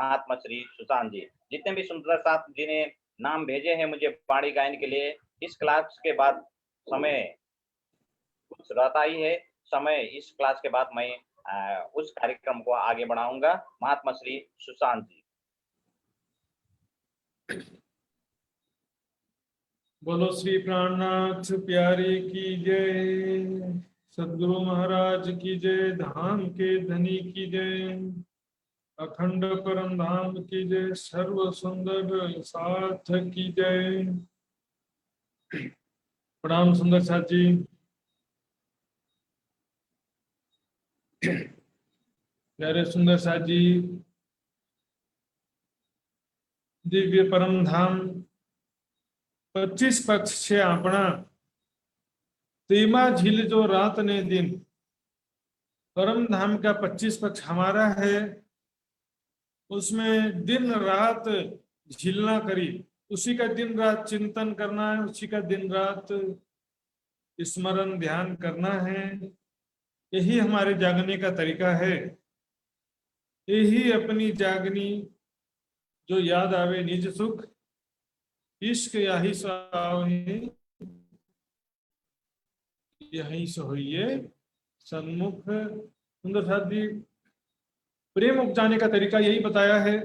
महात्मा श्री सुशांत जी। जितने भी सुंदर साथ जी ने नाम भेजे हैं मुझे पाड़ी गायन के लिए, इस क्लास के बाद समय कुछ रहता ही है। समय इस क्लास के बाद मैं उस कार्यक्रम को आगे बढ़ाऊंगा। महात्मा श्री सुशांत जी। बोलो श्री प्राणनाथ प्यारे की जय, सदगुरु महाराज की जय, धाम के धनी की जय, अखंड परम धाम की जय, सर्व सुंदर साथ की जय। प्रणाम सुंदर साथ जी। प्यारे सुंदर साथ जी, दिव्य परम धाम 25 पक्ष छे आपना तेमा झील जो रात ने दिन, परम धाम का 25 पक्ष हमारा है। उसमें दिन रात झीलना करी, उसी का दिन रात चिंतन करना है, उसी का दिन रात स्मरण ध्यान करना है। यही हमारे जागने का तरीका है। यही अपनी जागनी जो याद आवे निज सुख, इश्क यही सावे यही सोइए सन्मुख। सुंदर साथ जी, प्रेम उपजाने का तरीका यही बताया है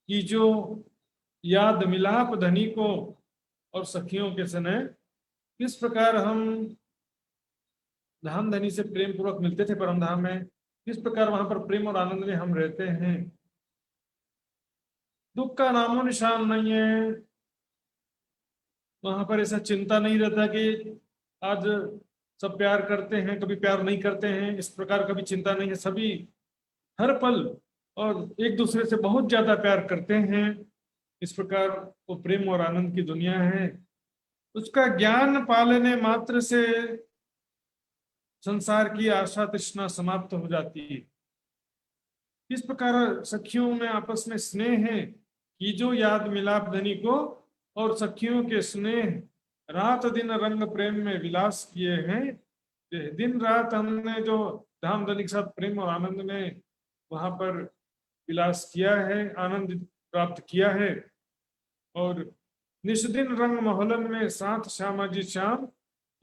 कि जो याद मिलाप धनी को और सखियों के सने किस प्रकार हम धाम धनी से प्रेम पूर्वक मिलते थे परम धाम में, किस प्रकार वहां पर प्रेम और आनंद में हम रहते हैं। दुख का नामो निशान नहीं है वहां पर। ऐसा चिंता नहीं रहता कि आज सब प्यार करते हैं, कभी प्यार नहीं करते हैं, इस प्रकार कभी चिंता नहीं है। सभी हर पल और एक दूसरे से बहुत ज्यादा प्यार करते हैं। इस प्रकार वो प्रेम और आनंद की दुनिया है। उसका ज्ञान पालने मात्र से संसार की आशा तृष्णा समाप्त हो जाती है। इस प्रकार सखियों में आपस में स्नेह है कि जो याद मिलाप धनी को और सखियों के स्नेह रात दिन रंग प्रेम में विलास किए हैं। दिन रात हमने जो धाम धनी के साथ प्रेम और आनंद में वहां पर विलास किया है, आनंद प्राप्त किया है। और निष्दिन रंग मोहलन में साथ श्यामा जी श्याम,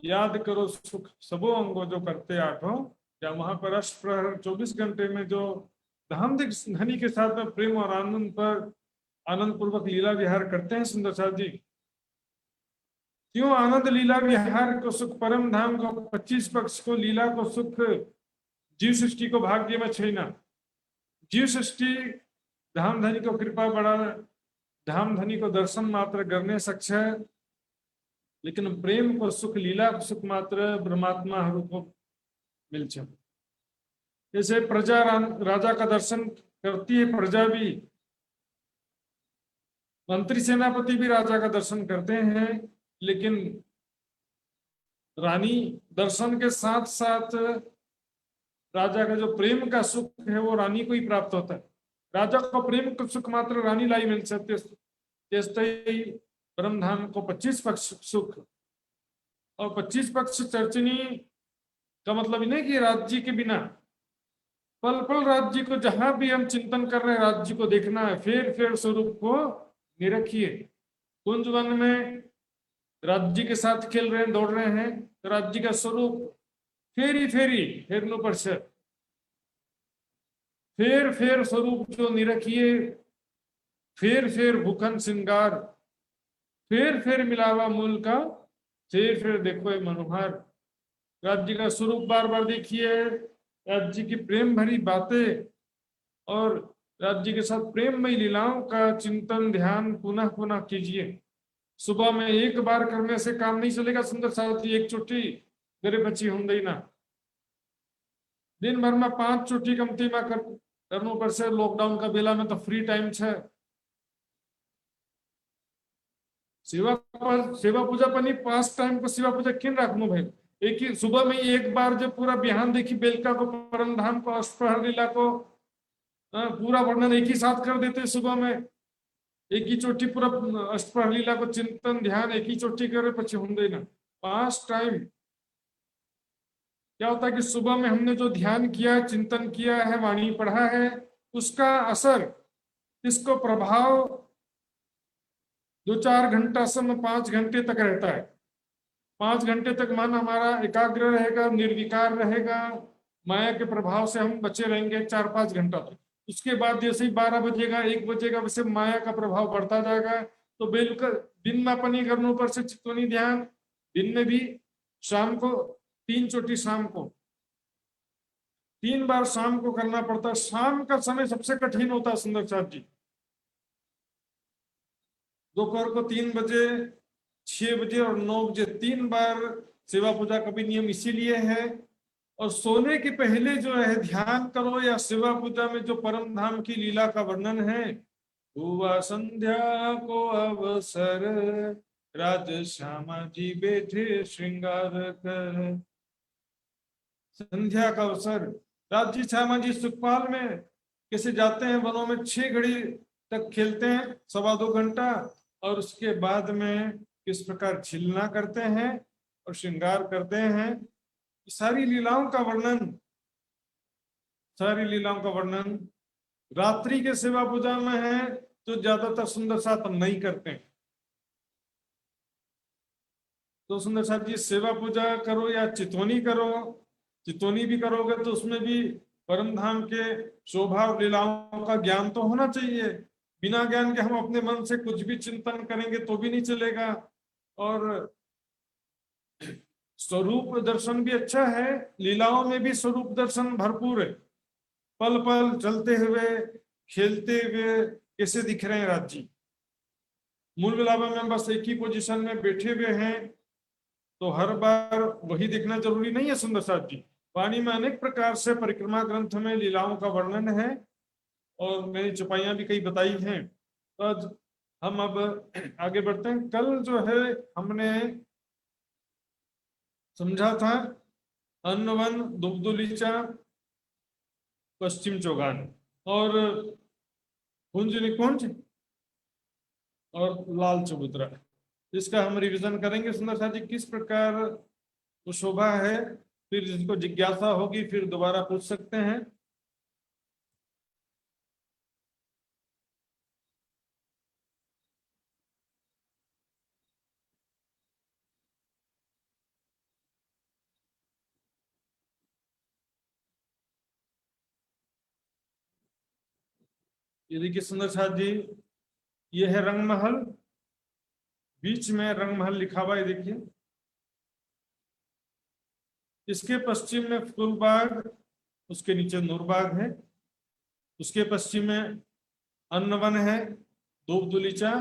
याद करो सुख सबो अंगो जो करते आठों। या वहां पर अष्टप्रहर 24 घंटे में जो धाम धनी के साथ में प्रेम और आनंद पर आनंद पूर्वक लीला विहार करते हैं सुंदर साथ जी, क्यों आनंद लीला विहार को सुख परम धाम को 25 पक्ष को लीला को सुख जीव सृष्टि को भाग्य में छैना। जीव सृष्टि धाम धनी को कृपा बड़ा, धाम धनी को दर्शन मात्र करने सक्ष है, लेकिन प्रेम को सुख लीला को सुख मात्र ब्रह्मात्मा को मिल छे। जैसे प्रजा राजा का दर्शन करती है, प्रजा भी, मंत्री सेनापति भी राजा का दर्शन करते हैं, लेकिन रानी दर्शन के साथ साथ राजा का जो प्रेम का सुख है वो रानी को ही प्राप्त होता है। राजा को प्रेम का सुख मात्र रानी लाई मिल सकते। जैसे परम धाम को 25 पक्ष सुख, और 25 पक्ष चर्चनी का मतलब ही नहीं कि राज्य के बिना पल पल राज्य को जहां भी हम चिंतन कर रहे हैं राज्य को देखना है। फेर स्वरूप को निरखिए। कुंज वन में राज्य के साथ खेल रहे हैं, दौड़ रहे हैं, तो राज्य का स्वरूप फेरनो पर से फेर स्वरूप जो निरखिए। फेर भूखन श्रृंगार, फेर मिलावा मूल का, फेर देखो ये मनोहर। राज्य का स्वरूप बार बार देखिए, राज्य की प्रेम भरी बातें और राज्य के साथ प्रेममय लीलाओं का चिंतन ध्यान पुनः पुनः कीजिए। सुबह में एक बार करने से काम नहीं चलेगा सुंदर साथी। एक चोटी गरे बची होंगे ना, दिन भर में 5 चोटी कमती में करनो पर से। लॉकडाउन का बेला में तो फ्री टाइम है। सेवा पूजा पर नहीं, 5 टाइम को सेवा पूजा किन रखनो भाई। एक ही सुबह में एक बार जब पूरा बिहान देखी बेलका को परम धाम को अष्टप्रहर लीला को पूरा वर्णन एक ही साथ कर देते। सुबह में एक ही चोटी पूरा अष्टप्रहर लीला को चिंतन ध्यान एक ही चोटी करे पीछे होंगे ना 5 टाइम। क्या होता है कि सुबह में हमने जो ध्यान किया, चिंतन किया है, वाणी पढ़ा है, उसका असर, इसको प्रभाव 2-4 घंटा समय 5 घंटे तक रहता है। 5 घंटे तक मन हमारा एकाग्र रहेगा, निर्विकार रहेगा, माया के प्रभाव से हम बचे रहेंगे 4-5 घंटा तक। उसके बाद जैसे ही 12 बजेगा, 1 बजेगा, वैसे माया का प्रभाव बढ़ता जाएगा। तो बिल्कुल दिन में अपन ही करने ऊपर से चित्तवनी ध्यान, दिन में भी, शाम को 3 चोटी, शाम को 3 बार शाम को करना पड़ता है। शाम का समय सबसे कठिन होता है सुंदर साहब जी। दोपहर को 3 बजे, 6 बजे और 9 बजे 3 बार सेवा पूजा का भी नियम इसीलिए है। और सोने के पहले जो है ध्यान करो, या सेवा पूजा में जो परम धाम की लीला का वर्णन है, हुआ संध्या को अवसर, राज श्यामा जी बैठे श्रृंगार कर। संध्या का अवसर, राज जी श्यामा जी सुखपाल में कैसे जाते हैं वनों में, 6 घड़ी तक खेलते हैं, 2.25 घंटा, और उसके बाद में किस प्रकार छिलना करते हैं और श्रृंगार करते हैं। सारी लीलाओं का वर्णन, सारी लीलाओं का वर्णन रात्रि के सेवा पूजा में है, जो ज्यादातर सुंदर साथ हम नहीं करते हैं। तो सुंदर साथ जी सेवा पूजा करो या चितवनी करो, चितवनी भी करोगे तो उसमें भी परम धाम के शोभा और लीलाओं का ज्ञान तो होना चाहिए। बिना ज्ञान के हम अपने मन से कुछ भी चिंतन करेंगे तो भी नहीं चलेगा। और स्वरूप दर्शन भी अच्छा है, लीलाओं में भी स्वरूप दर्शन भरपूर है। पल पल चलते हुए, खेलते हुए कैसे दिख रहे हैं राज जी। मूल विलापा में बस एक ही पोजीशन में बैठे हुए हैं, तो हर बार वही देखना जरूरी नहीं है सुंदर साथ जी। वाणी में अनेक प्रकार से परिक्रमा ग्रंथ में लीलाओं का वर्णन है, और मैंने चौपाइयां भी कई बताई हैं। तो आज हम अब आगे बढ़ते हैं। कल जो है हमने समझा था अन्नवन, दुग्धुलीचा, पश्चिम चौगान और कुंज निकुंज और लाल चबूतरा। इसका हम रिवीजन करेंगे सुंदर साथी, किस प्रकार वो शोभा है। फिर जिसको जिज्ञासा होगी फिर दोबारा पूछ सकते हैं। ये देखिए सुंदर साथ जी, ये है रंग महल, बीच में रंग महल लिखा हुआ है, देखिए। इसके पश्चिम में फूलबाग, उसके नीचे नूरबाग है। उसके पश्चिम में अन्नवन है, दूबदुलीचा,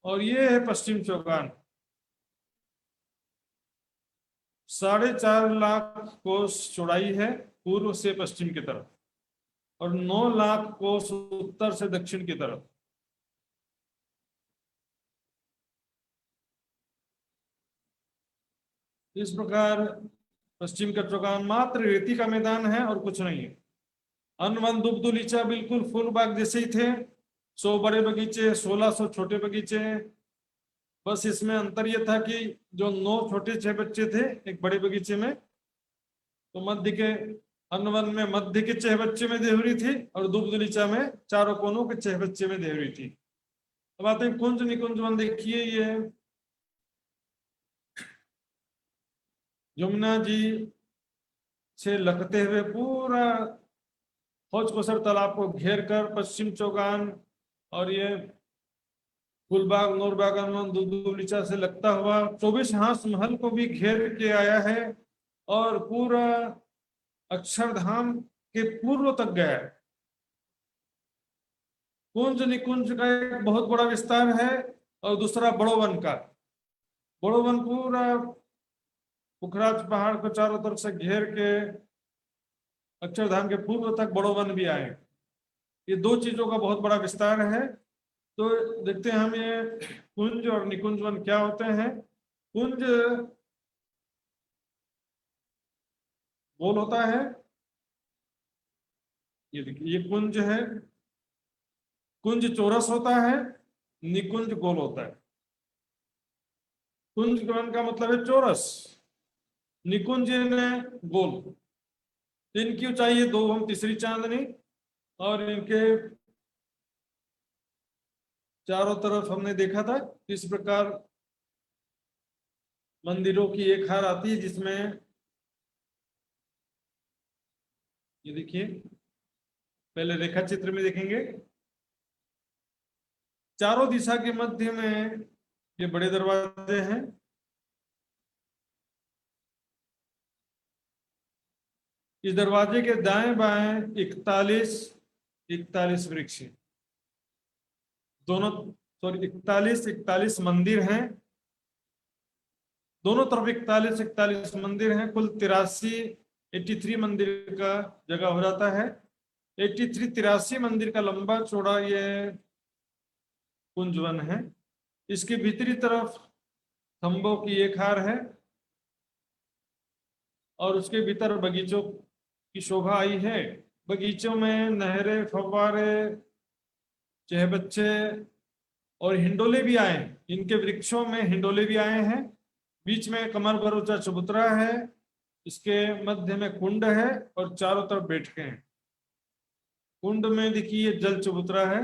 और ये है पश्चिम चौगान। 4.5 लाख कोस चौड़ाई है पूर्व से पश्चिम की तरफ, और 9 लाख कोस उत्तर से दक्षिण की तरफ। इस प्रकार पश्चिम का चौगान मात्र रेती का मैदान है और कुछ नहीं है। अनवन दुबदुलीचा बिल्कुल फूल बाग जैसे ही थे, 100 बड़े बगीचे, 1600 छोटे बगीचे। बस इसमें अंतर यह था कि जो 9 छोटे 6 बच्चे थे एक बड़े बगीचे में, तो मध्य के अनवन में मध्य के 6 बच्चे में देहरी थी, और दुबदुलीचा में चारों कोनों के 6 बच्चे में देहरी थी। अब आते हैं कुंज निकुंज वन। देखिए ये यमुना जी से लगते हुए पूरा हौज कोसर तालाब को घेर कर पश्चिम चौगान और ये फुलबाग, नूरबाग, दुबदुलीचा से लगता हुआ 24 हांस महल को भी घेर के आया है, और पूरा अक्षरधाम के पूर्व तक गया है। कुंज निकुंज का एक बहुत बड़ा विस्तार है, और दूसरा बड़ोवन का। बड़ोवन पूरा पुखराज पहाड़ को चारों तरफ से घेर के अक्षरधाम के पूर्व तक बड़ोवन भी आए। ये 2 चीजों का बहुत बड़ा विस्तार है। तो देखते हैं हम ये कुंज और निकुंज वन क्या होते हैं। कुंज गोल होता है, ये देखिए ये कुंज है। कुंज चौरस होता है, निकुंज गोल होता है। कुंज वन का मतलब है चौरस, निकुंज में गोल। इनकी ऊंचाई है 2 हम तीसरी चांदनी, और इनके चारों तरफ हमने देखा था इस प्रकार मंदिरों की एक हार आती है, जिसमें ये देखिए, पहले रेखा चित्र में देखेंगे, चारों दिशा के मध्य में ये बड़े दरवाजे हैं। इस दरवाजे के दाएं बाएं 41 वृक्ष हैं। दोनों, सॉरी, 41 मंदिर हैं। दोनों तरफ 41 मंदिर हैं। कुल 83 मंदिर का जगह हो जाता है। 83 मंदिर का लंबा चौड़ा ये कुंजवन है। इसके भीतरी तरफ खंभों की एक हार है और उसके भीतर बगीचों की शोभा आई है। बगीचों में नहरें, फव्वारे, चहबच्चे और हिंडोले भी आए हैं। इनके वृक्षों में हिंडोले भी आए हैं। बीच में कमर भर ऊंचा चबूतरा है। इसके मध्य में कुंड है और चारों तरफ बैठके हैं। कुंड में देखिए जल चबूतरा है।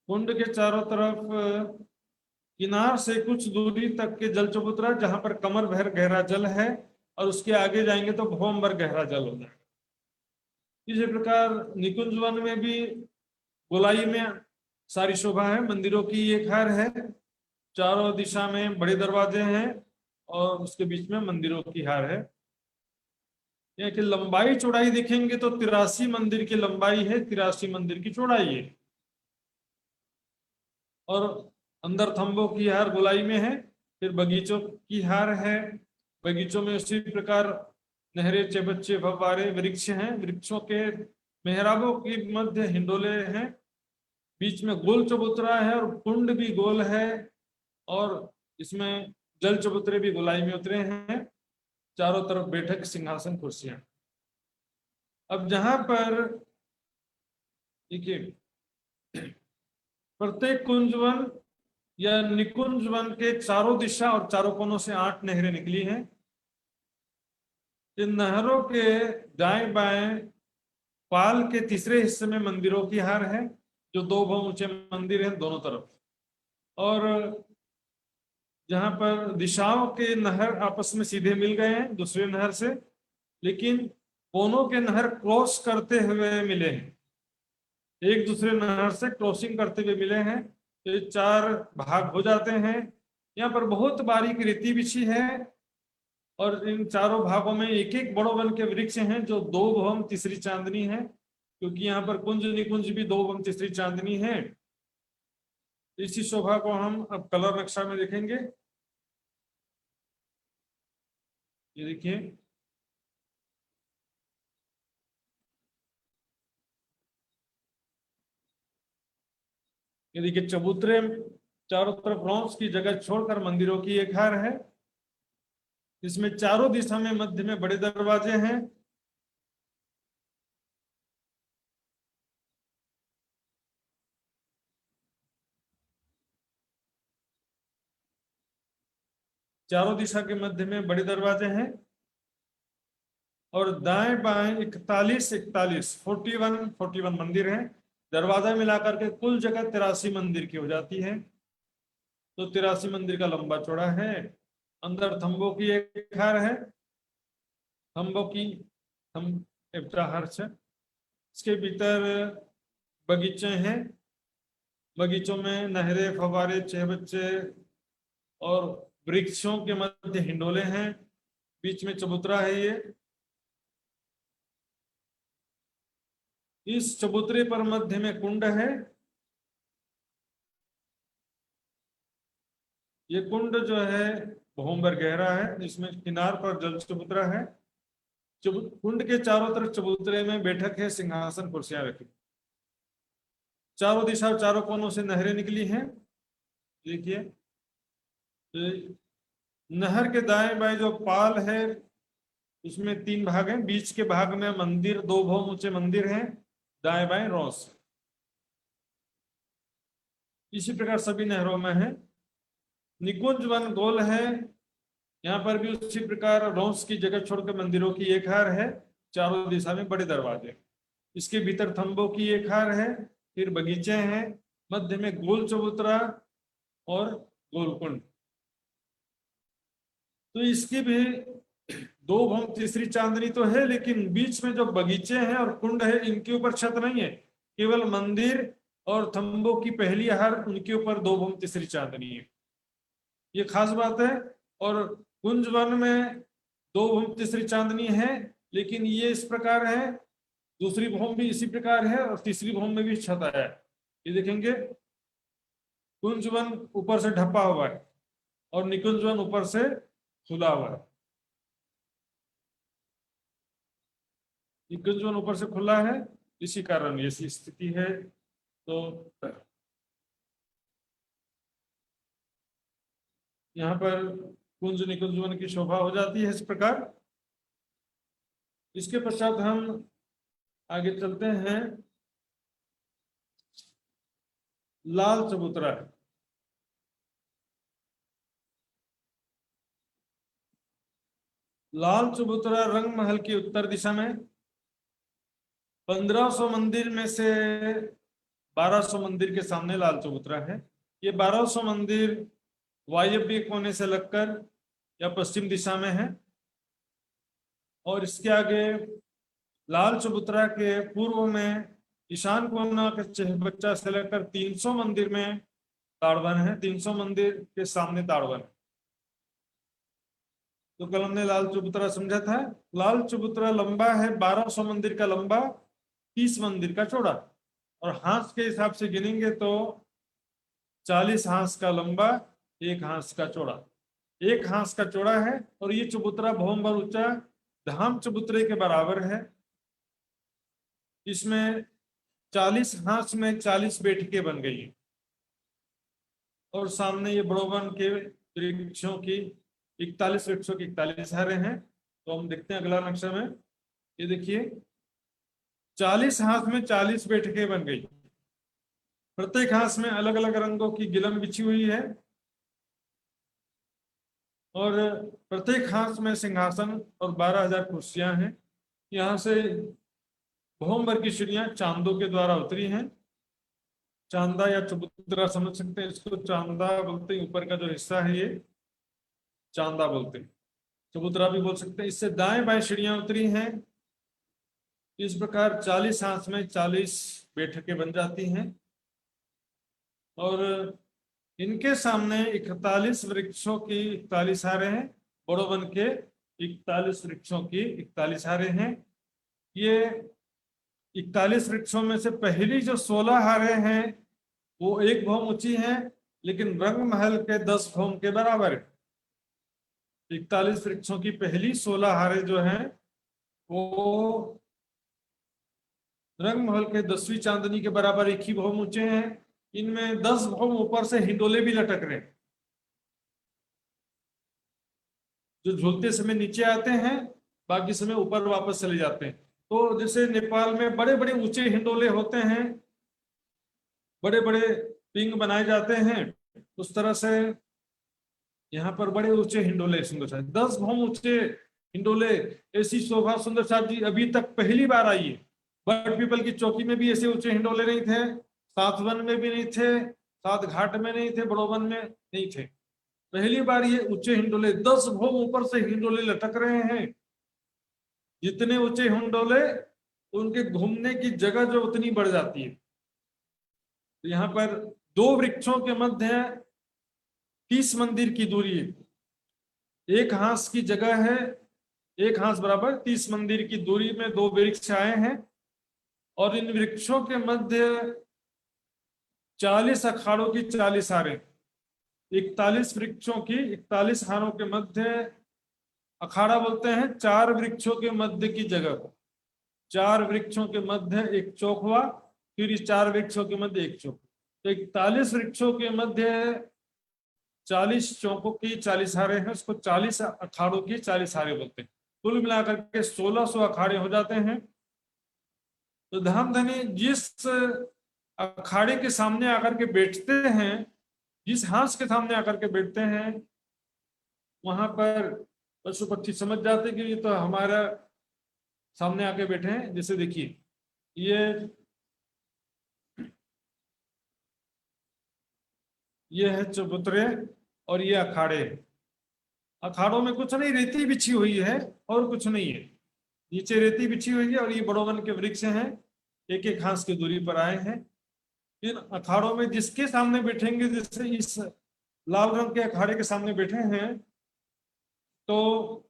कुंड के चारों तरफ किनार से कुछ दूरी तक के जल चबूतरा, जहां पर कमर भर गहरा जल है, और उसके आगे जाएंगे तो भौम भर गहरा जल होता है। इसी प्रकार निकुंज वन में भी गोलाई में सारी शोभा है। मंदिरों की एक हार है। चारों दिशा में बड़े दरवाजे हैं और उसके बीच में मंदिरों की हार है। यह कि लंबाई चौड़ाई देखेंगे तो 83 मंदिर की लंबाई है, 83 मंदिर की चौड़ाई है। और अंदर थंबों की हार गोलाई में है। फिर बगीचों की हार है। बगीचों में उसी प्रकार नहरें, चबच्चे, फव्वारे, वृक्ष हैं। वृक्षों के मेहराबों के मध्य हिंडोले हैं। बीच में गोल चबूतरा है और कुंड भी गोल है, और इसमें जल चबूतरे भी गोलाई में उतरे हैं। चारों तरफ बैठक, सिंहासन, कुर्सियां। अब जहां पर देखिए, प्रत्येक कुंजवन या निकुंज वन के चारों दिशा और चारों कोनों से 8 नहरें निकली हैं। इन नहरों के दाएं बाएं पाल के तीसरे हिस्से में मंदिरों की हार है, जो 2 बहुत ऊंचे मंदिर हैं दोनों तरफ। और जहां पर दिशाओं के नहर आपस में सीधे मिल गए हैं दूसरे नहर से, लेकिन कोनों के नहर क्रॉस करते हुए मिले हैं, एक दूसरे नहर से क्रॉसिंग करते हुए मिले हैं। तो ये 4 भाग हो जाते हैं। यहाँ पर बहुत बारीक रेती बिछी है और इन चारों भागों में एक एक बड़ो वन के वृक्ष हैं, जो 2 भवन तीसरी चांदनी है, क्योंकि यहाँ पर कुंज निकुंज भी 2 भवन तीसरी चांदनी है। इसी शोभा को हम अब कलर नक्शा में देखेंगे। ये देखिए, ये देखिए, चबूतरे चारों तरफ ब्रॉन्ज की जगह छोड़कर मंदिरों की एक हार है। इसमें चारों दिशा में मध्य में बड़े दरवाजे हैं। चारों दिशा के मध्य में बड़े दरवाजे हैं और दाएं बाएं 41 मंदिर हैं। दरवाजा मिलाकर के कुल जगह 83 मंदिर की हो जाती है। तो 83 मंदिर का लंबा चौड़ा है। अंदर थंबों की एक हार है। थंबों की हम हर्ष है। इसके भीतर बगीचे हैं। बगीचों में नहरें, फव्वारे, चहबच्चे और वृक्षों के मध्य हिंडोले हैं। बीच में चबूतरा है। इस चबूतरे पर मध्य में कुंड है। ये कुंड जो है भूमभर गहरा है, इसमें किनार पर जल चबूतरा है। कुंड के चारों तरफ चबूतरे में बैठक है, सिंहासन, कुर्सियां रखी। चारों दिशा और चारों कोनों से नहरें निकली हैं। देखिए, नहर के दाएं बाएं जो पाल है उसमें 3 भाग हैं। बीच के भाग में मंदिर, 2 बहुत ऊंचे मंदिर हैं, दाएं बाएं रोस। इसी प्रकार सभी नहरों में है। निकुंज वन गोल है यहाँ पर भी उसी प्रकार रौंस की जगह छोड़कर मंदिरों की एक हार है, चारों दिशा में बड़े दरवाजे, इसके भीतर थंबों की एक हार है, फिर बगीचे हैं, मध्य में गोल चबूतरा और गोलकुंड। तो इसकी भी दो भौम तीसरी चांदनी तो है, लेकिन बीच में जो बगीचे हैं और कुंड है इनके ऊपर छत नहीं है, केवल मंदिर और थंबों की पहली हार, उनके ऊपर दो भौम तीसरी चांदनी है। ये खास बात है। और कुंज वन में दो भौम तीसरी चांदनी है, लेकिन ये इस प्रकार है, दूसरी भौम भी इसी प्रकार है और तीसरी भौम में भी छत है। ये देखेंगे कुंज वन ऊपर से ढपा हुआ है और निकुंज वन ऊपर से खुला हुआ है। निकुंज वन ऊपर से खुला है, इसी कारण ऐसी स्थिति है। तो यहाँ पर कुंज निकुंज वन की शोभा हो जाती है इस प्रकार। इसके पश्चात हम आगे चलते हैं। लाल चबूतरा, लाल चबूतरा रंग महल की उत्तर दिशा में 1500 मंदिर में से 1200 मंदिर के सामने लाल चबूतरा है। ये 1200 मंदिर वायव्य कोने से लगकर या पश्चिम दिशा में है, और इसके आगे लाल चबूतरा के पूर्व में ईशान कोना के चहबच्चा से लेकर 300 मंदिर में ताड़वन है, 300 मंदिर के सामने ताड़वन है। तो कल हमने लाल चबूतरा समझा था। लाल चबूतरा लंबा है 1200 मंदिर का लंबा, 30 मंदिर का चौड़ा, और हांस के हिसाब से गिनेंगे तो 40 हांस का लंबा, 1 हांस का चौड़ा, 1 हांस का चौड़ा है। और ये चबूतरा भौम भर ऊंचा धाम चबूतरे के बराबर है। इसमें 40 हांस में 40 बैठकें बन गई है, और सामने ये बड़ोवन के वृक्षों की 41 वृक्षों की 41 हारें हैं। तो हम देखते हैं अगला नक्शा में, ये देखिए 40 हाथ में 40 बैठकें बन गई। प्रत्येक हाथ में अलग अलग रंगों की गिलम बिछी हुई है, और प्रत्येक हाथ में सिंहासन और 12,000 कुर्सियां हैं। यहाँ से भौम भर की सीढ़ियां चांदों के द्वारा उतरी हैं। चांदा या चबूतरा समझ सकते हैं इसको, चांदा बोलते हैं, ऊपर का जो हिस्सा है ये चांदा बोलते हैं, चबूतरा भी बोल सकते हैं। इससे दाएं बाएं सीढ़ियां उतरी हैं। इस प्रकार 40 हाथ में 40 बैठकें बन जाती हैं, और इनके सामने 41 वृक्षों की 41 हारें हैं। बड़ो वन के 41 वृक्षों की 41 हारें हैं। ये 41 वृक्षों में से पहली जो 16 हारें हैं वो 1 भौम ऊंची हैं, लेकिन रंग महल के 10 भौम के बराबर है। 41 वृक्षों की पहली 16 हारें जो हैं वो रंग महल के 10वीं चांदनी के बराबर 1 ही भौम ऊंचे हैं। इनमें 10 भौम ऊपर से हिंडोले भी लटक रहे हैं, जो झूलते समय नीचे आते हैं, बाकी समय ऊपर वापस चले जाते हैं। तो जैसे नेपाल में बड़े बड़े ऊंचे हिंडोले होते हैं, बड़े बड़े पिंग बनाए जाते हैं, उस तरह से यहाँ पर बड़े ऊंचे हिंडोले सुंदर साथ 10 भौम ऊंचे हिंडोले। ऐसी शोभा सुंदर साथ जी अभी तक पहली बार आई है। बट पीपल की चौकी में भी ऐसे ऊंचे हिंडोले नहीं थे, सातवन में भी नहीं थे, सात घाट में नहीं थे, बड़ोवन में नहीं थे। पहली बार ये ऊंचे हिंडोले 10 भौम ऊपर से हिंडोले लटक रहे हैं। जितने ऊंचे हिंडोले उनके घूमने की जगह जो उतनी बढ़ जाती है। तो यहाँ पर 2 वृक्षों के मध्य 30 मंदिर की दूरी है, 1 हांस की जगह है, 1 हांस बराबर 30 मंदिर की दूरी में 2 वृक्ष आए हैं, और इन वृक्षों के मध्य 40 अखाड़ों की 40 हारें। 41 वृक्षों की 41 हारों के मध्य अखाड़ा बोलते हैं 4 वृक्षों के मध्य की जगह को। 4 वृक्षों के मध्य एक चौक हुआ, फिर इस 4 वृक्षों के मध्य एक चौक। तो 41 वृक्षों के मध्य 40 चौकों की 40 हारें हैं, उसको 40 अखाड़ों की 40 हारें बोलते हैं। कुल मिलाकर के 1600 अखाड़े हो जाते हैं। तो धामधनी जिस अखाड़े के सामने आकर के बैठते हैं, जिस हांस के सामने आकर के बैठते हैं, वहां पर पशु पक्षी समझ जाते कि ये तो हमारा सामने आके बैठे हैं। जैसे देखिए ये है चबूतरे और ये अखाड़े। अखाड़ों में कुछ नहीं, रेती बिछी हुई है और कुछ नहीं है। नीचे रेती बिछी हुई है और ये बड़ोवन के वृक्ष हैं, एक एक हाथ की दूरी पर आए हैं। इन अखाड़ों में जिसके सामने बैठेंगे, जैसे इस लाल रंग के अखाड़े के सामने बैठे हैं, तो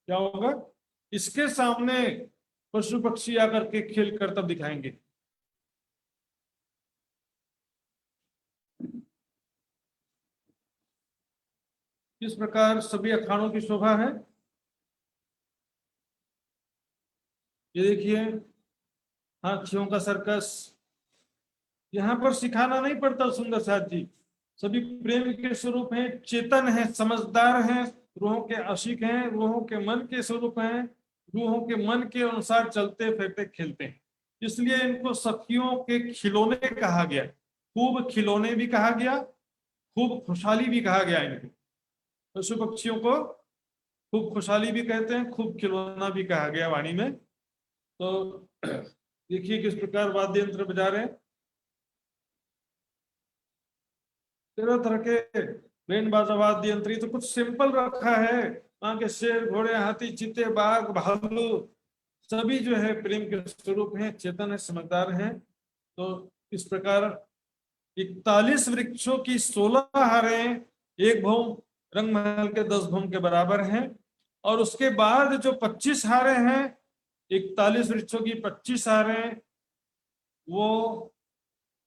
क्या होगा, इसके सामने पशु पक्षी आकर के खेल करतब दिखाएंगे। इस प्रकार सभी अखाड़ों की शोभा है। ये देखिए हाथियों का सर्कस। यहाँ पर सिखाना नहीं पड़ता सुंदर साथ जी, सभी प्रेम के स्वरूप हैं, चेतन हैं, समझदार हैं, रूहों के आशिक हैं, रूहों के मन के स्वरूप हैं, रूहों के मन के अनुसार चलते फिरते खेलते हैं। इसलिए इनको सखियों के खिलौने कहा गया, खूब खिलौने भी कहा गया, खूब खुशहाली भी कहा गया। इनको पशु पक्षियों को खूब खुशहाली भी कहते हैं, खूब खिलौना भी कहा गया वाणी में। तो देखिए किस प्रकार वाद्य यंत्र बजा रहे हैं, तरह तरह के बैंड बाजा वाद्य यंत्र। ये तो कुछ सिंपल रखा है, वहां के शेर घोड़े हाथी चीते बाघ भालू सभी जो है प्रेम के स्वरूप हैं, चेतन है, समझदार हैं। तो इस प्रकार 41 वृक्षों की 16 हारें एक भौम रंग महल के 10 भौम के बराबर हैं। और उसके बाद जो 25 हारें हैं, 41 वृक्षों की 25 हारें वो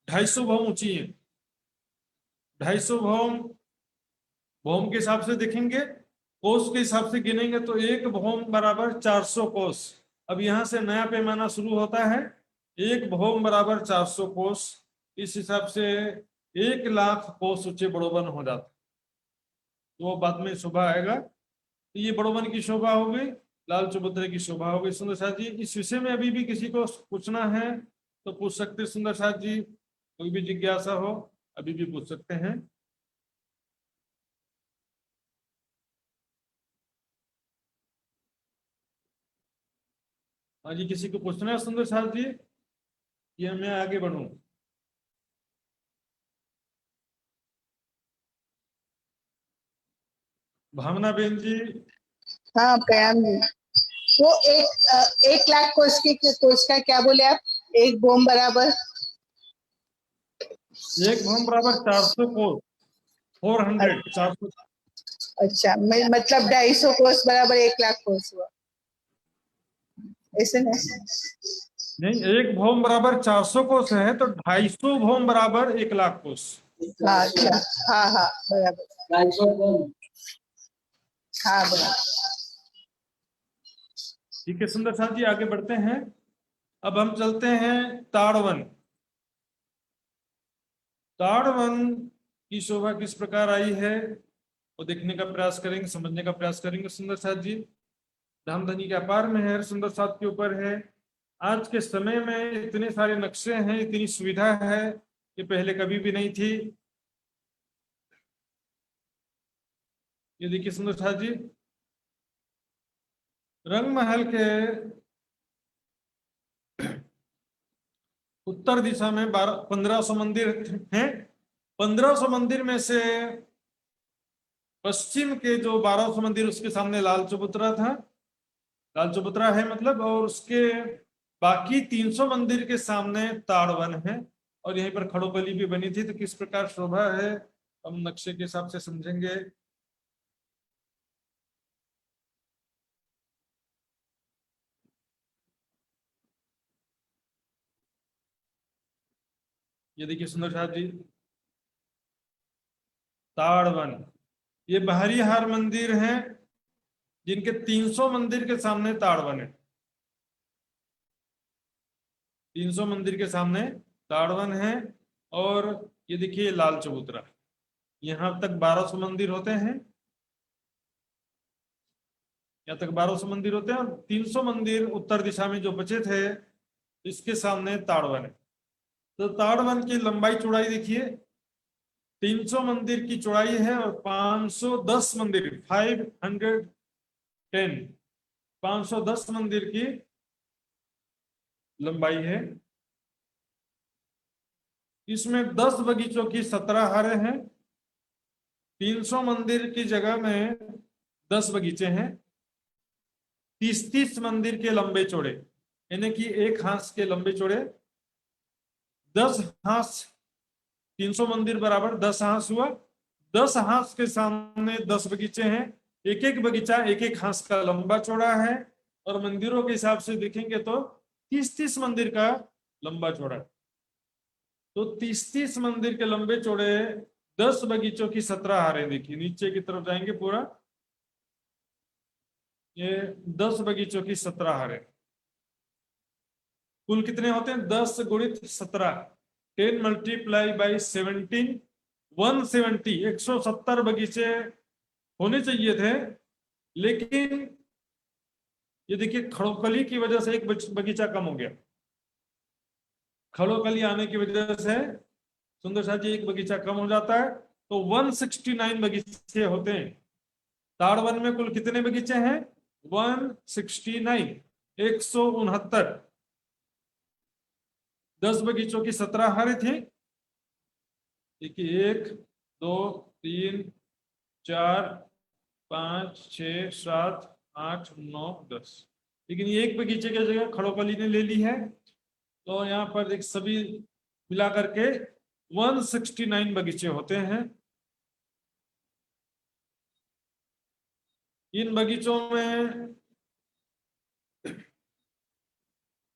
250 भौम ऊंची है। 250 भौम, भौम के हिसाब से देखेंगे, कोस के हिसाब से गिनेंगे तो एक भौम बराबर 400 कोस। अब यहां से नया पैमाना शुरू होता है, एक भौम बराबर 400 कोस। इस हिसाब से 1,00,000 कोस ऊंचे बड़ोवन हो जाता, तो वो बाद में शोभा आएगा। तो ये बड़ोवन की शोभा हो गई, लाल चबूतरे की शोभा हो गई। सुंदर साथ जी, इस विषय में अभी भी किसी को पूछना है तो पूछ सकते हैं। सुंदर साथ जी, कोई भी जिज्ञासा हो अभी भी पूछ सकते हैं। हाँ जी, किसी को पूछना है सुंदर साथ जी, ये मैं आगे बढ़ूं? भावना बेन जी। हाँ प्रयाम जी, वो 1,00,000 कोष का क्या बोले आप? एक बोम बराबर एक भौम बराबर 400 कोस, 400 400। अच्छा, मतलब 250 कोष बराबर 1,00,000 कोष हुआ, ऐसे नहीं? नहीं, एक भौम बराबर 400 कोस है तो 250 भौम बराबर 1,00,000 कोस। हाँ अच्छा, हाँ हाँ बराबर, 250 हाँ बराबर। ठीक है सुंदर साथ जी, आगे बढ़ते हैं। अब हम चलते हैं ताड़वन। ताड़वन की शोभा किस प्रकार आई है वो देखने का प्रयास करेंगे, समझने का प्रयास करेंगे। सुंदर साथ जी, धाम धनी के अपार में है, सुंदर साथ के ऊपर है। आज के समय में इतने सारे नक्शे हैं, इतनी सुविधा है, ये पहले कभी भी नहीं थी। ये देखिए सुंदर साथ जी, रंग महल के उत्तर दिशा में 1500 मंदिर हैं। 1500 मंदिर में से पश्चिम के जो 1200 मंदिर, उसके सामने लाल चबूतरा था, लाल चबूतरा है मतलब, और उसके बाकी 300 मंदिर के सामने ताड़वन है। और यहीं पर खड़ोबली भी बनी थी। तो किस प्रकार शोभा है हम नक्शे के हिसाब से समझेंगे। ये देखिए सुंदर साथ जी, ताड़वन, ये बाहरी हार मंदिर हैं जिनके 300 मंदिर के सामने ताड़वन है। 300 मंदिर के सामने ताड़वन है। और ये देखिए लाल चबूतरा, यहाँ तक 1200 मंदिर होते हैं, यहाँ तक 1200 मंदिर होते हैं। और 300 मंदिर उत्तर दिशा में जो बचे थे, इसके सामने ताड़वन है। तो ताड़वन की लंबाई चौड़ाई देखिए, 300 मंदिर की चौड़ाई है और 510 मंदिर 510 मंदिर की लंबाई है। इसमें 10 बगीचों की 17 हारे हैं। 300 मंदिर की जगह में 10 बगीचे हैं। 30-30 मंदिर के लंबे चौड़े, यानी कि एक हाथ के लंबे चौड़े 10 हाथ। 300 मंदिर बराबर 10 हाथ हुआ। 10 हाथ के सामने 10 बगीचे हैं। एक एक बगीचा एक एक हाथ का लंबा चौड़ा है। और मंदिरों के हिसाब से देखेंगे तो 30-30 मंदिर का लंबा चौड़ा है। तो 30-30 मंदिर के लंबे चौड़े 10 बगीचों की 17 हारे। देखिए नीचे की तरफ जाएंगे पूरा, ये 10 बगीचों की 17 हारे। कुल कितने होते हैं? 10 गुणित 17, 10 मल्टीप्लाई बाई 17, 170, 170 बगीचे होने चाहिए थे। लेकिन ये देखिए खड़ोकली की वजह से एक बगीचा कम हो गया। खड़ोकली आने की वजह से सुंदर साथ जी एक बगीचा कम हो जाता है, तो 169 बगीचे होते हैं। ताड़वन में कुल कितने बगीचे हैं? 169, 169। 10 बगीचों की 17 हारे थी। देखिए 1 2 3 4 5 6 7 8 9 10। लेकिन ये एक बगीचे की जगह खड़ोकली ने ले ली है। तो यहाँ पर एक सभी मिला करके 169 बगीचे होते हैं। इन बगीचों में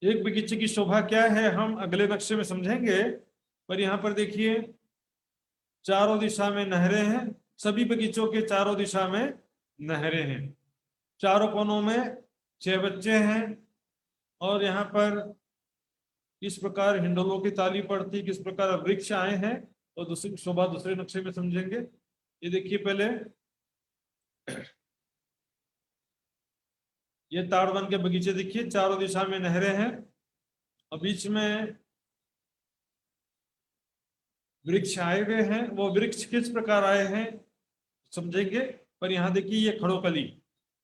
एक बगीचे की शोभा क्या है हम अगले नक्शे में समझेंगे। पर यहाँ पर देखिए चारों दिशा में नहरें हैं। सभी बगीचों के चारों दिशा में नहरें हैं। चारों कोनों में 6 बच्चे हैं। और यहाँ पर किस प्रकार हिंडोलों की ताली पड़ती, किस प्रकार वृक्ष आए हैं, और दूसरी शोभा दूसरे नक्शे में समझेंगे। ये देखिए पहले ये ताड़वन के बगीचे देखिए, चारों दिशा में नहरें हैं और बीच में वृक्ष आए हुए हैं। वो वृक्ष किस प्रकार आए हैं समझेंगे। पर यहाँ देखिए ये खड़ोकली,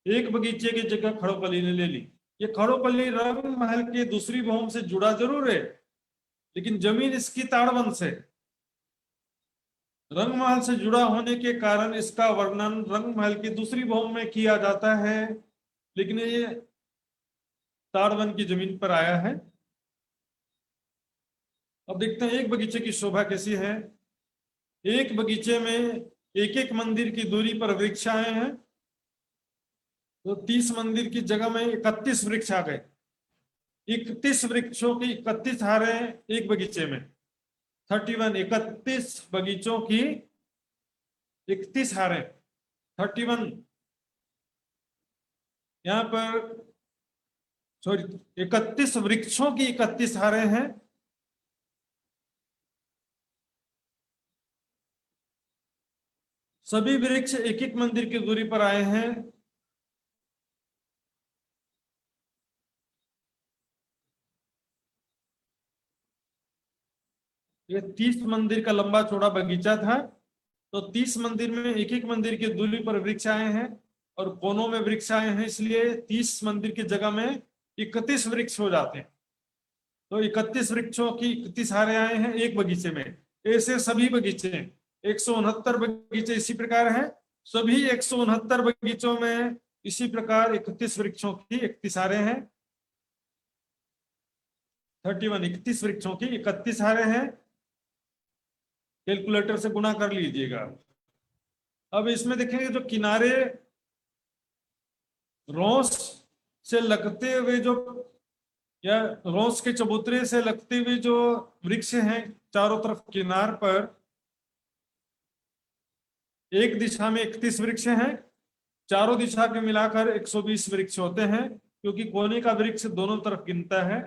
एक बगीचे की जगह खड़ोकली ने ले ली। ये खड़ोकली रंग महल के दूसरी भूमि से जुड़ा जरूर है, लेकिन जमीन इसकी ताड़वन से, रंग महल से जुड़ा होने के कारण इसका वर्णन रंग महल की दूसरी भूमि में किया जाता है, लेकिन ये ताड़वन की जमीन पर आया है। अब देखते हैं एक बगीचे की शोभा कैसी है। एक बगीचे में एक एक मंदिर की दूरी पर वृक्ष आए हैं। तो 30 मंदिर की जगह में 31 वृक्ष आ गए। 31 वृक्षों की 31 हारे एक बगीचे में 31, 31 बगीचों की 31 हारे 31। यहाँ पर सॉरी 31 वृक्षों की 31 हारे हैं। सभी वृक्ष एक एक मंदिर की दूरी पर आए हैं। ये 30 मंदिर का लंबा चौड़ा बगीचा था। तो 30 मंदिर में एक एक मंदिर की दूरी पर वृक्ष आए हैं और कोनों में वृक्ष आए हैं, इसलिए 30 मंदिर की जगह में 31 वृक्ष हो जाते हैं। तो 31 वृक्षों की 31 हारे आए हैं एक बगीचे में। ऐसे सभी बगीचे 169 बगीचे इसी प्रकार हैं। सभी 169 बगीचों में इसी प्रकार 31 वृक्षों की 31 हारे हैं। 31 वृक्षों की 31 हारे हैं। कैलकुलेटर से गुणा कर लीजिएगा। अब इसमें देखेंगे जो किनारे रोस से लगते हुए जो या रोस के चबूतरे से लगते हुए जो वृक्ष हैं चारों तरफ किनार पर, एक दिशा में 31 वृक्ष हैं। चारों दिशा के मिलाकर 120 वृक्ष होते हैं, क्योंकि कोने का वृक्ष दोनों तरफ गिनता है।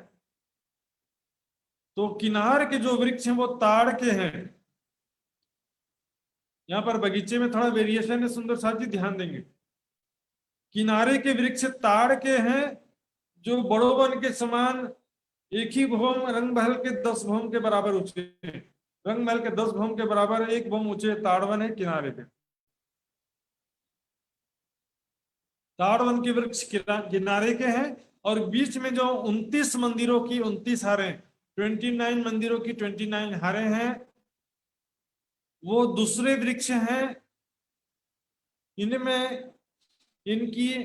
तो किनार के जो वृक्ष हैं वो ताड़ के हैं। यहाँ पर बगीचे में थोड़ा वेरिएशन है, सुंदर साथ जी ध्यान देंगे। किनारे के वृक्ष ताड़ के हैं, जो बड़ोवन के समान एक ही भौम रंग महल के 10 भौम के बराबर ऊंचे हैं। रंग महल के 10 भवन के बराबर एक भवन ऊंचे ताड़वन है किनारे पे। ताड़वन के वृक्ष किनारे के हैं और बीच में जो 29 मंदिरों की 29 हारें, 29 मंदिरों की 29 हारें हैं, वो दूसरे वृक्ष हैं। इनमें इनकी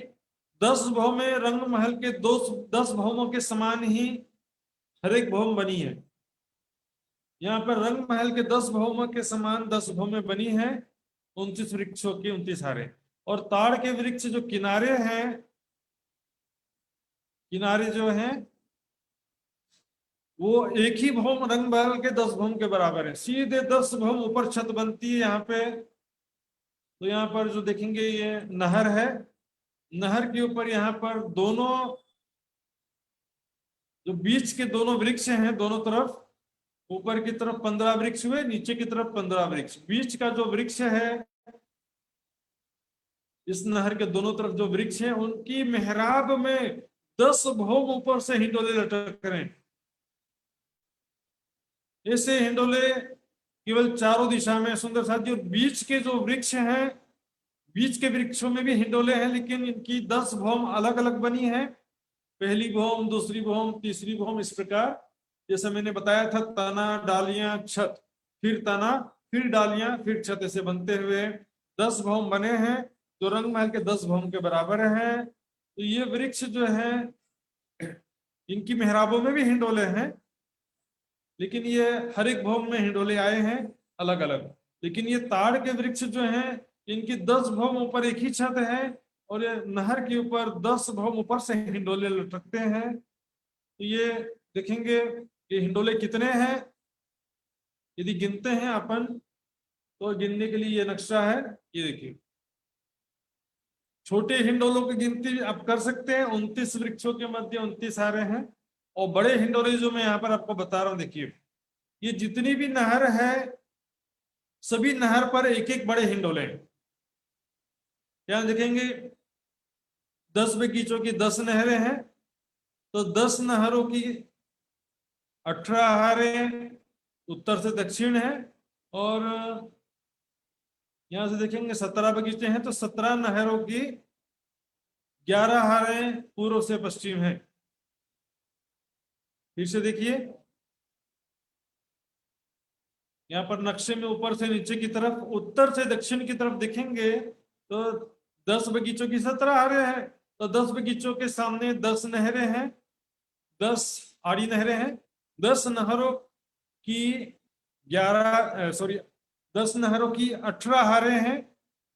10 भवमें रंग महल के 10 भवनों के समान ही हर एक भवन बनी है। यहाँ पर रंग महल के 10 भवनों के समान 10 भवमें बनी है, 29 वृक्षों की 29 हारें। और ताड़ के वृक्ष जो किनारे हैं, किनारे जो हैं वो एक ही भवन रंग महल के 10 भवन के बराबर है। सीधे 10 भवन ऊपर छत बनती है यहाँ पे। तो यहाँ पर जो देखेंगे ये नहर है, नहर के ऊपर यहाँ पर दोनों जो बीच के दोनों वृक्ष हैं, दोनों तरफ, ऊपर की तरफ 15 वृक्ष हुए, नीचे की तरफ 15 वृक्ष। बीच का जो वृक्ष है, इस नहर के दोनों तरफ जो वृक्ष हैं, उनकी मेहराब में 10 भवन ऊपर से हिंडोले लटक रहे हैं। ऐसे हिंडोले केवल चारों दिशा में सुंदर साथी। और बीच के जो वृक्ष हैं, बीच के वृक्षों में भी हिंडोले हैं, लेकिन इनकी 10 भौम अलग अलग बनी है। पहली भौम, दूसरी भौम, तीसरी भौम, इस प्रकार जैसे मैंने बताया था, तना, डालियां, छत, फिर तना, फिर डालियां, फिर छत, ऐसे बनते हुए 10 भौम बने हैं, जो रंग महल के 10 भौम के बराबर हैं। तो ये वृक्ष जो है, इनकी मेहराबों में भी हिंडोले हैं, लेकिन ये हर एक भौम में हिंडोले आए हैं अलग अलग। लेकिन ये ताड़ के वृक्ष जो हैं, इनकी 10 भौम ऊपर एक ही छत है और ये नहर के ऊपर 10 भौम ऊपर से हिंडोले लटकते हैं। तो ये देखेंगे ये हिंडोले कितने हैं, यदि गिनते हैं अपन तो गिनने के लिए ये नक्शा है। ये देखिए, छोटे हिंडोलों की गिनती आप कर सकते हैं। 29 वृक्षों के मध्य 29 हारे हैं। और बड़े हिंडोले जो मैं यहाँ पर आपको बता रहा हूँ, देखिए ये जितनी भी नहर है, सभी नहर पर एक एक बड़े हिंडोले हैं। यहाँ देखेंगे 10 बगीचों की 10 नहरें हैं, तो 10 नहरों की 18 हारें उत्तर से दक्षिण है। और यहां से देखेंगे 17 बगीचे हैं, तो 17 नहरों की 11 हारें पूर्व से पश्चिम है। फिर से देखिए, यहाँ पर नक्शे में ऊपर से नीचे की तरफ, उत्तर से दक्षिण की तरफ देखेंगे तो 10 बगीचों की 17 हारें हैं। तो 10 बगीचों के सामने 10 नहरें हैं, 10 आड़ी नहरें हैं। 10 नहरों की 10 नहरों की 18 हारें हैं,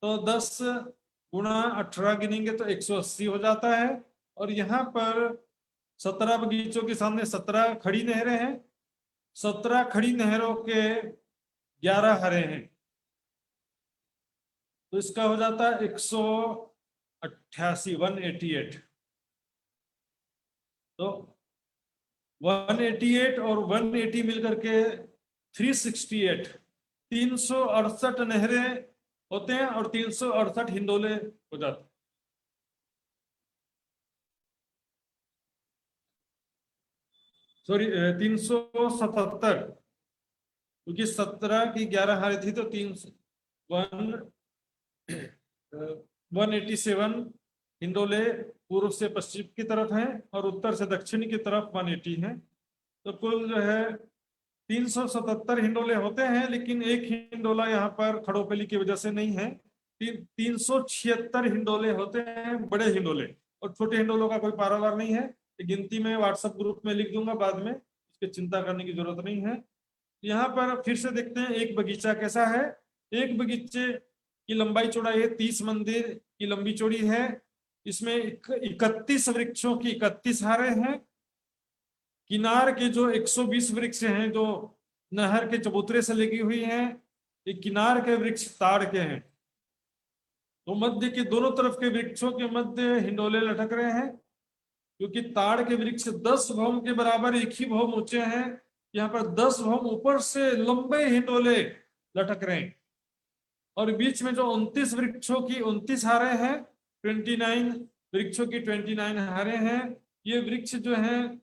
तो 10 गुणा 18 गिनेंगे तो 180 हो जाता है। और यहाँ पर 17 बगीचों के सामने 17 खड़ी नहरें हैं, 17 खड़ी नहरों के 11 हरे हैं, तो इसका हो जाता है 188, 188। तो 188 और 180 मिलकर के 368, 368 नहरें होते हैं और 368 हिंडोले हो जाते हैं। सॉरी 377, क्योंकि 17 की 11 हारे थी, तो 187 हिंडोले पूर्व से पश्चिम की तरफ हैं और उत्तर से दक्षिण की तरफ 180 है। तो कुल जो है 377 हिंडोले होते हैं, लेकिन एक हिंडोला यहाँ पर खड़ोपली की वजह से नहीं है। 376 हिंडोले होते हैं बड़े हिंडोले, और छोटे हिंडोलों का कोई पारावार नहीं है। गिनती में व्हाट्सएप ग्रुप में लिख दूंगा बाद में, इसकी चिंता करने की जरूरत नहीं है। यहाँ पर फिर से देखते हैं एक बगीचा कैसा है। एक बगीचे की लंबाई चौड़ाई है 30 मंदिर की लंबी चौड़ी है। इसमें 31 वृक्षों की 31 हारें हैं। किनार के जो 120 वृक्ष हैं जो नहर के चबूतरे से लगी हुई हैं, ये किनार के वृक्ष ताड़ के हैं। तो मध्य के दोनों तरफ के वृक्षों के मध्य हिंडोले लटक रहे हैं, क्योंकि ताड़ के वृक्ष 10 भौम के बराबर एक ही भौम ऊंचे हैं। यहाँ पर 10 भौम ऊपर से लंबे हिंडोले लटक रहे हैं। और बीच में जो 29 वृक्षों की 29 हारें हैं, 29 वृक्षों की 29 हारें हैं। ये वृक्ष जो हैं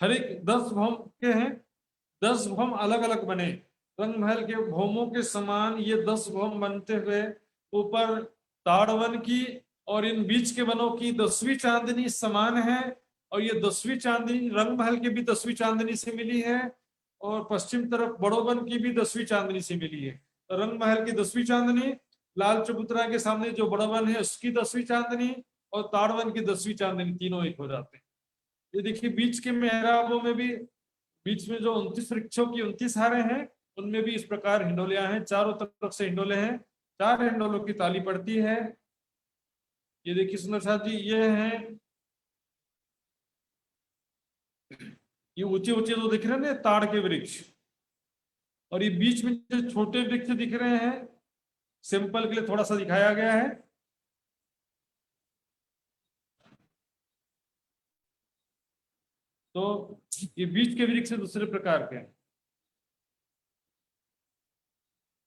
हर एक 10 भौम के हैं, 10 भौम अलग अलग बने। रंग महल के भौमों के समान ये 10 भौम बनते हुए ऊपर ताड़वन की और इन बीच के वनों की 10वीं चांदनी समान है। और ये 10वीं चांदनी रंग महल की भी 10वीं चांदनी से मिली है और पश्चिम तरफ बड़ोवन की भी 10वीं चांदनी से मिली है। तो रंग महल की 10वीं चांदनी, लाल चबूतरा के सामने जो बड़ोवन है उसकी 10वीं चांदनी और ताड़वन की 10वीं चांदनी, तीनों एक हो जाते हैं। ये देखिए बीच के मेहराबों में भी, बीच में जो 29 वृक्षों की 29 हारें हैं उनमें भी इस प्रकार हिंडोलियां हैं, चारों तरफ से हिंडोले हैं, 4 हिंडोलों की ताली पड़ती है। ये देखिए सुंदर साथ जी, ये हैं ये ऊंचे ऊंचे जो दिख रहे हैं ना ताड़ के वृक्ष, और ये बीच में जो छोटे वृक्ष दिख रहे हैं सिंपल के लिए थोड़ा सा दिखाया गया है। तो ये बीच के वृक्ष दूसरे प्रकार के हैं।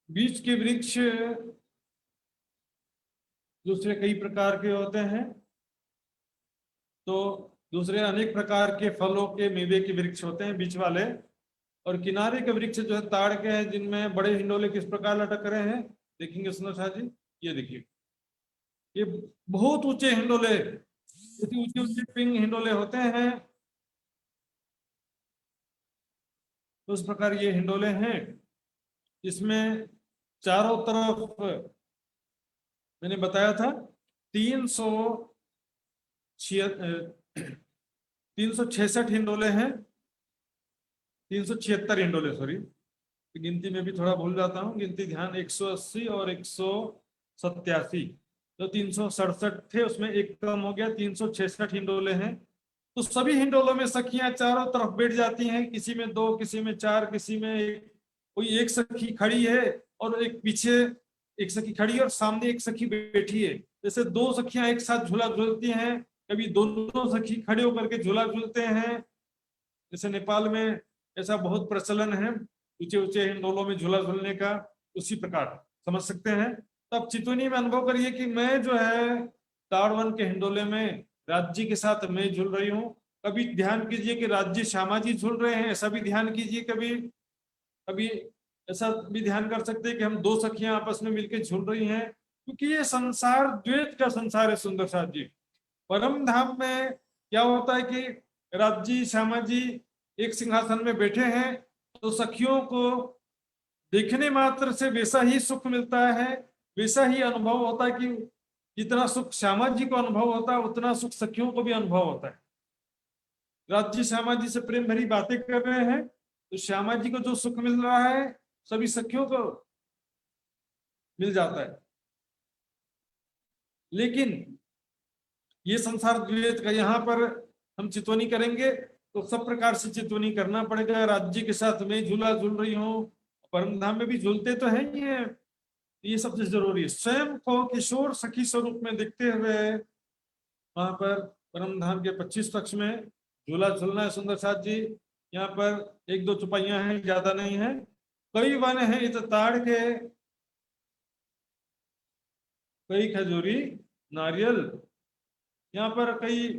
बीच के वृक्ष दूसरे कई प्रकार के होते हैं। तो दूसरे अनेक प्रकार के फलों के मेवे के वृक्ष होते हैं बीच वाले, और किनारे के वृक्ष जो है ताड़ के हैं जिनमें बड़े हिंडोले किस प्रकार लटक रहे हैं देखेंगे सुंदर शाह जी। ये देखिए ये बहुत ऊंचे हिंडोले, ऊंचे ऊंचे पिंग हिंडोले होते हैं। तो उस प्रकार ये हिंडोले हैं। इसमें चारों तरफ मैंने बताया था 366 हिंडोले हैं, 376 हिंडोले, सॉरी गिनती में भी थोड़ा भूल जाता हूँ, गिनती ध्यान 180 और 187, तो 367 थे, उसमें एक कम हो गया, 366 हिंडोले हैं। तो सभी हिंडोलों में सखियां चारों तरफ बैठ जाती हैं, किसी में 2, किसी में 4, किसी में एक, कोई एक सखी खड़ी है और एक पीछे एक सखी खड़ी है और सामने एक सखी बैठी है। जैसे 2 सखियां एक साथ झूला झूलती हैं, कभी दोनों सखी खड़े होकर के झूला झूलते हैं। जैसे नेपाल में ऐसा बहुत प्रचलन है ऊंचे ऊंचे हिंडोलों में झूला झूलने का, उसी प्रकार समझ सकते हैं। तो अब चितौनी में अनुभव करिए कि मैं जो है ताड़वन के हिंडोले में राज्य के साथ मैं झूल रही हूँ। कभी ध्यान कीजिए कि राज्य श्यामा जी झूल रहे हैं, ऐसा भी ध्यान कीजिए। कभी कभी ऐसा भी ध्यान कर सकते हैं कि हम 2 सखियां आपस में मिलकर झूल रही हैं, क्योंकि ये संसार द्वैत का संसार है सुंदर साथ जी। परम धाम में क्या होता है कि राज्य श्यामा जी एक सिंहासन में बैठे हैं, तो सखियों को देखने मात्र से वैसा ही सुख मिलता है, वैसा ही अनुभव होता है कि जितना सुख श्यामा जी को अनुभव होता है उतना सुख सखियों को भी अनुभव होता है। राज्य श्यामा जी से प्रेम भरी बातें कर रहे हैं, तो श्यामा जी को जो सुख मिल रहा है सभी सखियों को मिल जाता है। लेकिन ये संसार द्वैत का, यहाँ पर हम चितवनी करेंगे तो सब प्रकार से चितवनी करना पड़ेगा। राज्य के साथ मैं झूला झूल रही हूँ, परम धाम में भी झूलते तो हैं ये सबसे जरूरी है। स्वयं को किशोर सखी स्वरूप में दिखते हुए वहां पर परम धाम के 25 पक्ष में झूला झूलना है सुंदर साथ जी। यहाँ पर 1-2 चुपाइयां हैं, ज्यादा नहीं है। कई वन है इत ताड़ के, कई खजूरी नारियल। यहाँ पर कई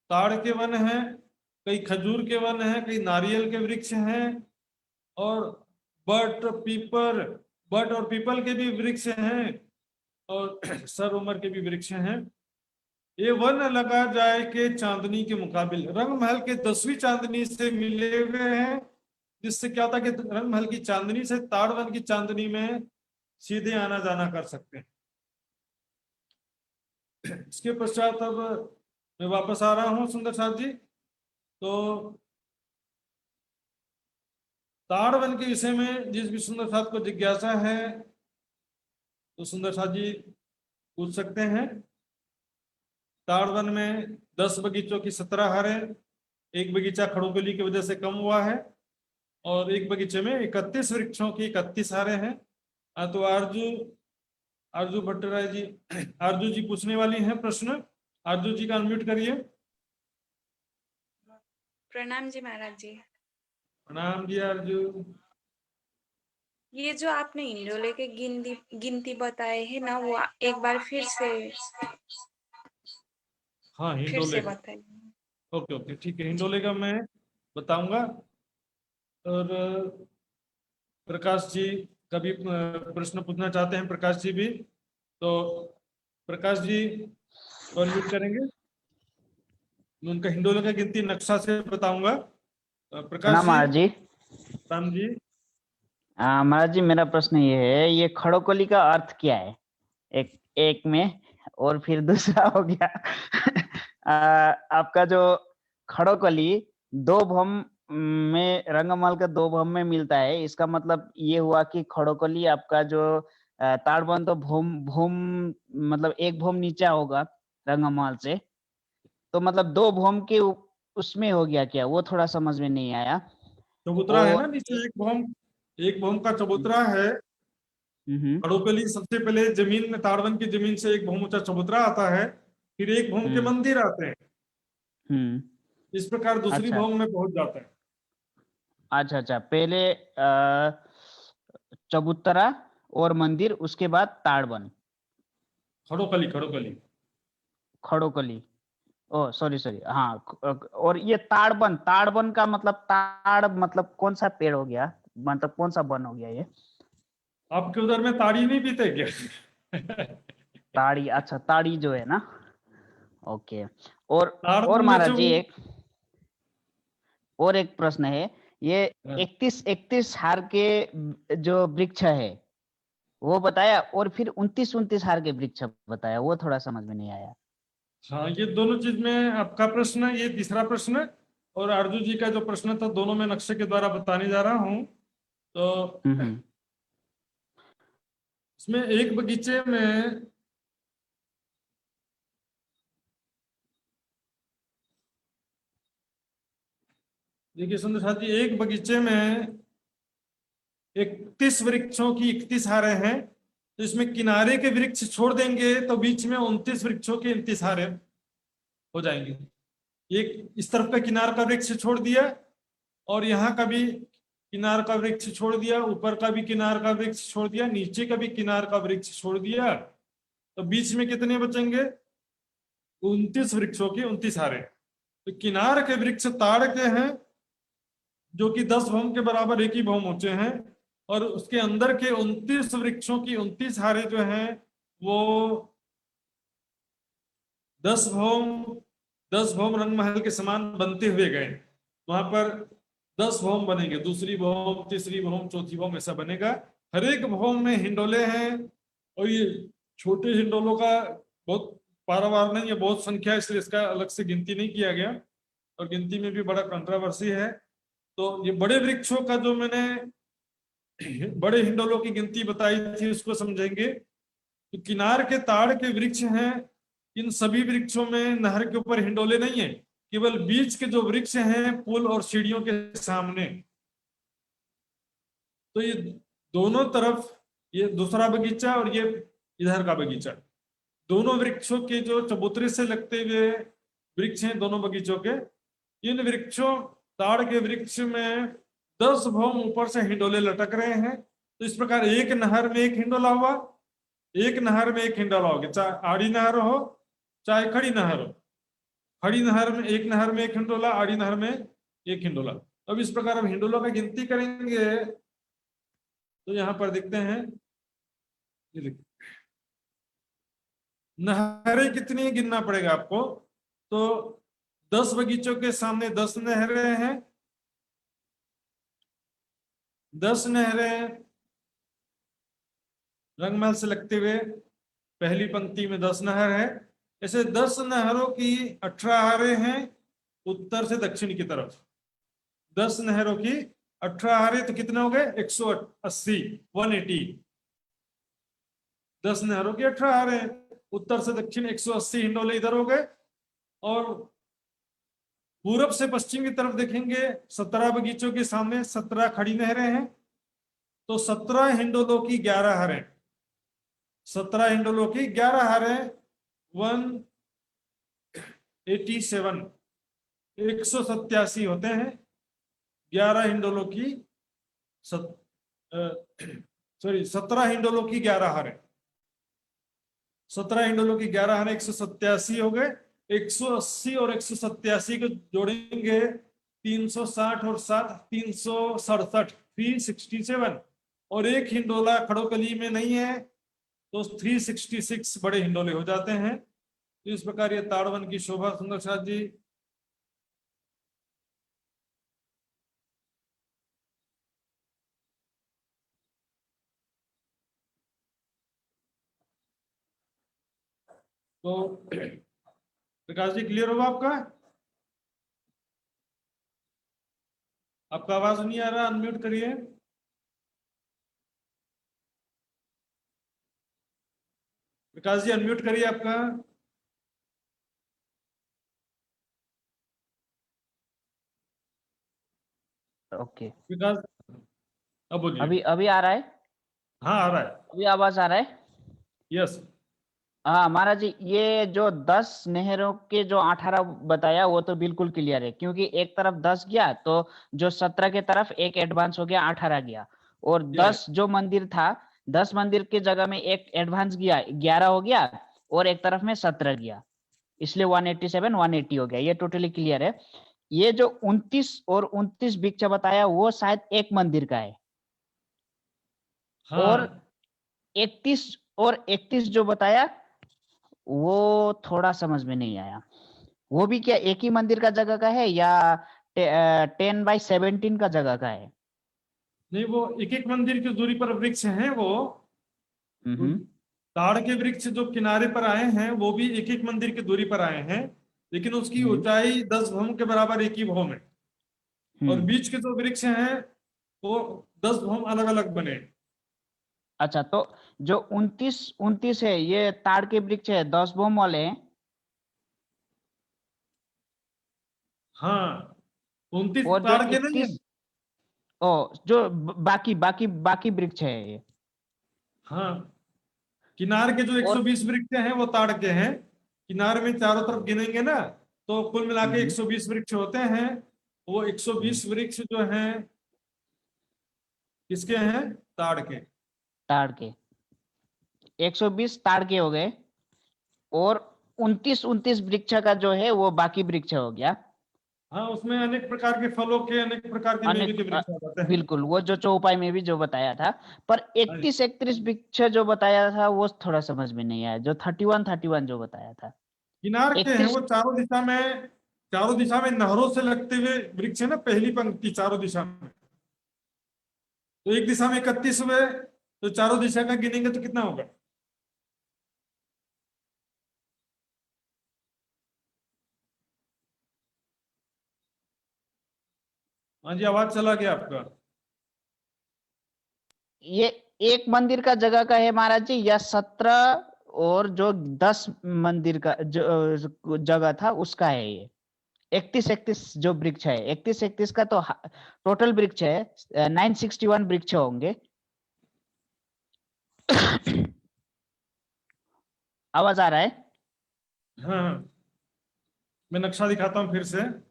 ताड़ के वन हैं, कई खजूर के वन हैं, कई नारियल के वृक्ष हैं, और बट और पीपल के भी वृक्ष हैं, और सर उमर के भी वृक्ष हैं। ये वन लगा जाए के चांदनी के मुकाबिल, रंग महल के 10वीं चांदनी से मिले हुए हैं, जिससे क्या होता है कि रंग महल की चांदनी से ताड़वन की चांदनी में सीधे आना जाना कर सकते हैं। इसके पश्चात अब मैं वापस आ रहा हूं सुंदर साथ जी। तो ताड़वन के विषय में जिस भी सुंदर साथ को जिज्ञासा है तो सुंदर साथ जी पूछ सकते हैं। ताड़वन में 10 बगीचों की 17 हारें, एक बगीचा खड़ोगली की वजह से कम हुआ है, और एक बगीचे में 31 वृक्षों की 31 हारें हैं। तो आरजू भट्टराय जी, आरजू जी पूछने वाली हैं प्रश्न। आरजू जी का अनम्यूट करिए। प्रणाम जी महाराज जी। प्रणाम जी आरजू। ये जो आपने हिंडोले के गिनती बताए है ना, वो एक बार फिर से हाँ हिंडोले बताइए। ओके ठीक है, हिंडोले का मैं बताऊंगा। और प्रकाश जी कभी प्रश्न पूछना चाहते हैं, प्रकाश जी भी, तो प्रकाश जी अनम्यूट करेंगे। मैं उनका हिंडोले का गिनती नक्शा से बताऊंगा। प्रकाश प्रणाम महाराज जी। राम जी। महाराज जी, मेरा प्रश्न ये है, ये खड़ोकली का अर्थ क्या है? एक में, और फिर दूसरा हो गया आपका जो खड़ोकली दो भौम में, रंगमहल का दो भौम में मिलता है, इसका मतलब ये हुआ कि खड़ोकली आपका जो ताड़बन तो भौम भौम मतलब एक भौम नीचे होगा रंगमहल से, तो मतलब दो भौम के उसमें हो गया क्या? वो थोड़ा समझ में नहीं आया। चबूतरा है ना और नीचे, एक भौम का चबूतरा है। खड़ोकली सबसे पहले जमीन में, ताड़वन की जमीन से एक भौम ऊंचा चबूतरा आता है, फिर एक भौम के मंदिर आते हैं। इस प्रकार दूसरी अच्छा भौम में पहुंच जाता है। अच्छा, पहले चबूतरा और मंदिर, उसके बाद ताड़बन, खड़ोकली खड़ोकली। ओ सॉरी, हाँ। और ये ताड़बन, ताड़बन का मतलब, ताड़ मतलब कौन सा पेड़ हो गया, मतलब कौन सा वन हो गया ये? आपके उधर में ताड़ी नहीं पीते क्या? ताड़ी, अच्छा, ताड़ी जो है ना। ओके। और ताड़वन में महाराज जो जी एक प्रश्न है, ये 31 हार के जो वृक्ष है वो बताया, और फिर 29 हार के वृक्ष बताया, वो थोड़ा समझ में नहीं आया। हाँ, ये दोनों चीज में आपका प्रश्न, ये तीसरा प्रश्न और अर्जुन जी का जो प्रश्न था, दोनों में नक्शे के द्वारा बताने जा रहा हूँ। तो इसमें एक बगीचे में देखिए सुंदर साथ जी, एक बगीचे में 31 वृक्षों की 31 हारें हैं, तो इसमें किनारे के वृक्ष छोड़ देंगे तो बीच में 29 वृक्षों के 29 हारें हो जाएंगे। एक इस तरफ का किनार का वृक्ष छोड़ दिया, और यहाँ का भी किनार का वृक्ष छोड़ दिया, ऊपर का भी किनार का वृक्ष छोड़ दिया, नीचे का भी किनार का वृक्ष छोड़ दिया, तो बीच में कितने बचेंगे? 29 वृक्षों की 29 हारें। तो किनार के वृक्ष ताड़ के हैं, जो कि 10 भौम के बराबर, एक ही भौम ऊंचे हैं, और उसके अंदर के 29 वृक्षों की 29 हारें जो हैं वो 10 भौम रंगमहल के समान बनते हुए गए। वहां पर 10 भौम बनेंगे, दूसरी भौम, तीसरी भौम, चौथी भौम, ऐसा बनेगा। हर एक भौम में हिंडोले हैं, और ये छोटे हिंडोलों का बहुत पारावार नहीं है, बहुत संख्या, इसलिए इसका अलग से गिनती नहीं किया गया, और गिनती में भी बड़ा कंट्रोवर्सी है। तो ये बड़े वृक्षों का जो मैंने बड़े हिंडोलों की गिनती बताई थी उसको समझेंगे। तो किनार के ताड़ के वृक्ष हैं, इन सभी वृक्षों में नहर के ऊपर हिंडोले नहीं है, केवल बीच के जो वृक्ष हैं पुल और सीढ़ियों के सामने। तो ये दोनों तरफ, ये दूसरा बगीचा और ये इधर का बगीचा, दोनों वृक्षों के जो चबूतरे से लगते हुए वृक्ष हैं दोनों बगीचों के, इन वृक्षों, ताड़ के वृक्ष में 10 भौम ऊपर से हिंडोले लटक रहे हैं। तो इस प्रकार एक नहर में एक हिंडोला हुआ, एक नहर में एक हिंडोला हो गया, चाहे आड़ी नहर हो चाहे खड़ी नहर हो। खड़ी नहर में एक, नहर में एक हिंडोला, आड़ी नहर में एक हिंडोला। अब इस प्रकार हम हिंडोलों की गिनती करेंगे, तो यहां पर देखते हैं, ये देखिए नहरें कितनी गिनना पड़ेगा आपको। तो 10 बगीचों के सामने 10 नहरें हैं, 10 नहरें रंगमहल से लगते हुए पहली पंक्ति में 10 नहर है। ऐसे 10 नहरों की 18 हारें हैं उत्तर से दक्षिण की तरफ। 10 नहरों की 18 हारें, तो कितने हो गए? 180, 180। 10 नहरों की 18 हारें, उत्तर से दक्षिण 180 हिंडोले इधर हो गए। और पूरब से पश्चिम की तरफ देखेंगे, 17 बगीचों के सामने 17 खड़ी नहरें हैं, तो 17 हिंडोलों की 11 हारें, 17 हिंडोलों की 11 हारें 187, 187 होते हैं 11 हिंडोलों की, 17 हिंडोलों की 11 हारें, 17 हिंडोलों की 11 हारें 187 हो गए। 180 और 187 को जोड़ेंगे 360 और 7 367, 367। और एक हिंडोला खड़ोकली में नहीं है, तो 366 बड़े हिंडोले हो जाते हैं। तो इस प्रकार ये ताड़वन की शोभा सुंदर साथ जी। तो प्रकाश जी क्लियर होगा आपका? आपका आवाज नहीं आ रहा, अनम्यूट करिए। प्रकाश जी अनम्यूट करिए आपका। ओके, विकास, अब बोलिए। अभी अभी आ रहा है? हाँ आ रहा है। अभी आवाज आ रहा है? यस। हाँ महाराज जी, ये जो 10 नहरों के जो 18 बताया वो तो बिल्कुल क्लियर है, क्योंकि एक तरफ 10 गया तो जो 17 के तरफ एक एडवांस हो गया, 18 गया। और ये 10 जो मंदिर था, 10 मंदिर की जगह में एक एडवांस गया, 11 हो गया, और एक तरफ में 17 गया, इसलिए 187 180 हो गया। ये टोटली क्लियर है। ये जो 29 और 29 भिक्षा बताया वो शायद एक मंदिर का है। और हाँ 31 और 31 जो बताया वो थोड़ा समझ में नहीं आया। वो भी क्या एक ही मंदिर का जगह का है या 10/17 का जगह का है? नहीं, वो एक एक मंदिर की दूरी पर वृक्ष हैं वो। हम्म ताड़ के वृक्ष जो किनारे पर आए हैं वो भी एक एक मंदिर की दूरी पर आए हैं, लेकिन उसकी हम्म ऊंचाई 10 भौम के बराबर एक ही भौम है। और हम्म। बीच के जो वृक्ष हैं वो 10 भौम अलग अलग बने। अच्छा, तो जो 29 है ये ताड़ के वृक्ष है, 10 बोम वाले हैं। हाँ 29 और जो ताड़ के नहीं है। 31, ओ, जो बाकी बाकी बाकी वृक्ष है ये। हाँ किनार के जो और 120 वृक्ष हैं वो ताड़ के हैं। किनारे में चारों तरफ गिनेंगे ना, तो कुल मिला के हम्म 120 वृक्ष होते हैं। वो हम्म, 120 वृक्ष जो हैं किसके हैं? ताड़ के। ताड़ के 120 ताड़ के हो गए। और 29 वृक्ष का जो है वो बाकी वृक्ष हो गया। हाँ उसमें अनेक प्रकार के फलों के, अनेक प्रकार के मेवे अनेक के वृक्ष आ जाते हैं। बिल्कुल, वो जो चौपाई में भी जो बताया था। पर हाँ, 31 वृक्ष जो बताया था वो थोड़ा समझ में नहीं आया, जो 31 जो बताया था। किनार के हैं 31, वो चारों दिशा में। चारों दिशा में नहरों से लगते हुए वृक्ष है ना, पहली पंक्ति चारों दिशा में। तो एक दिशा में 31 हुए, तो चारों दिशा का गिनेंगे तो कितना होगा? हाँ जी आवाज चला गया आपका। ये एक मंदिर का जगह का है महाराज जी, या 17 और जो 10 मंदिर का जो जगह था उसका है ये? 31 जो वृक्ष है, 31 का तो टोटल वृक्ष है, 961 वृक्ष होंगे। आवाज आ रहा है? हाँ हाँ, मैं नक्शा दिखाता हूँ फिर से।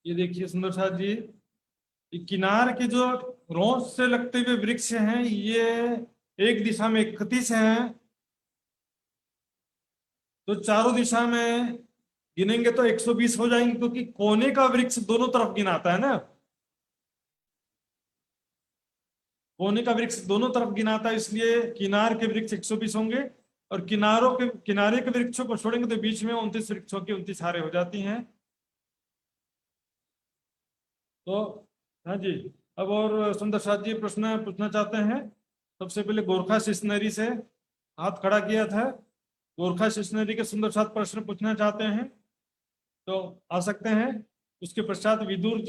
ये देखिए सुंदर साथ जी, ये किनार के जो रोज से लगते हुए वृक्ष हैं ये एक दिशा में 31 हैं। तो चारों दिशा में गिनेंगे तो 120 हो जाएंगे, क्योंकि कोने का वृक्ष दोनों तरफ गिनाता है ना। कोने का वृक्ष दोनों तरफ गिनाता है, इसलिए किनार के वृक्ष 120 होंगे। और किनारे के वृक्षों को छोड़ेंगे तो बीच में 29 वृक्षों की 29 हारें हो जाती हैं। तो हाँ जी, अब और सुंदर साथ जी प्रश्न पूछना चाहते हैं? सबसे पहले गोरखा स्टेशनरी से हाथ खड़ा किया था। गोरखा स्टेशनरी के सुंदर साथ प्रश्न पूछना चाहते हैं तो आ सकते हैं। उसके पश्चात विदुर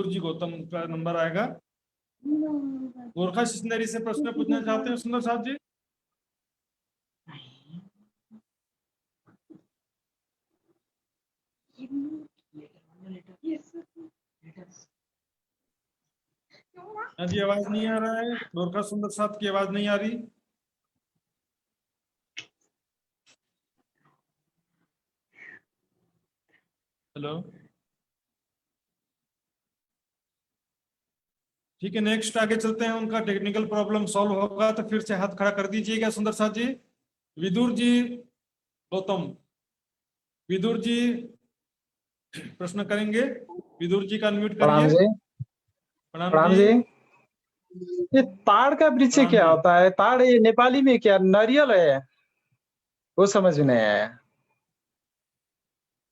जी गौतम का नंबर आएगा। गोरखा स्टेशनरी से प्रश्न पूछना चाहते हैं सुंदर साथ जी? हाँ जी आवाज नहीं आ रहा है, गोरखा सुंदर साथ की आवाज नहीं आ रही। हेलो। ठीक है, नेक्स्ट आगे चलते हैं। उनका टेक्निकल प्रॉब्लम सॉल्व होगा तो फिर से हाथ खड़ा कर दीजिएगा सुंदर साथ जी। विदुर जी, गौतम, विदुर जी प्रश्न करेंगे। विदुर जी का अनम्यूट प्रणाम करिए। जी। प्रणाम प्रणाम जी। जी। ये ताड़ का वृक्ष प्रणाम क्या जी। होता है? ताड़ ये नेपाली में क्या नारियल है? वो समझ में नहीं आया।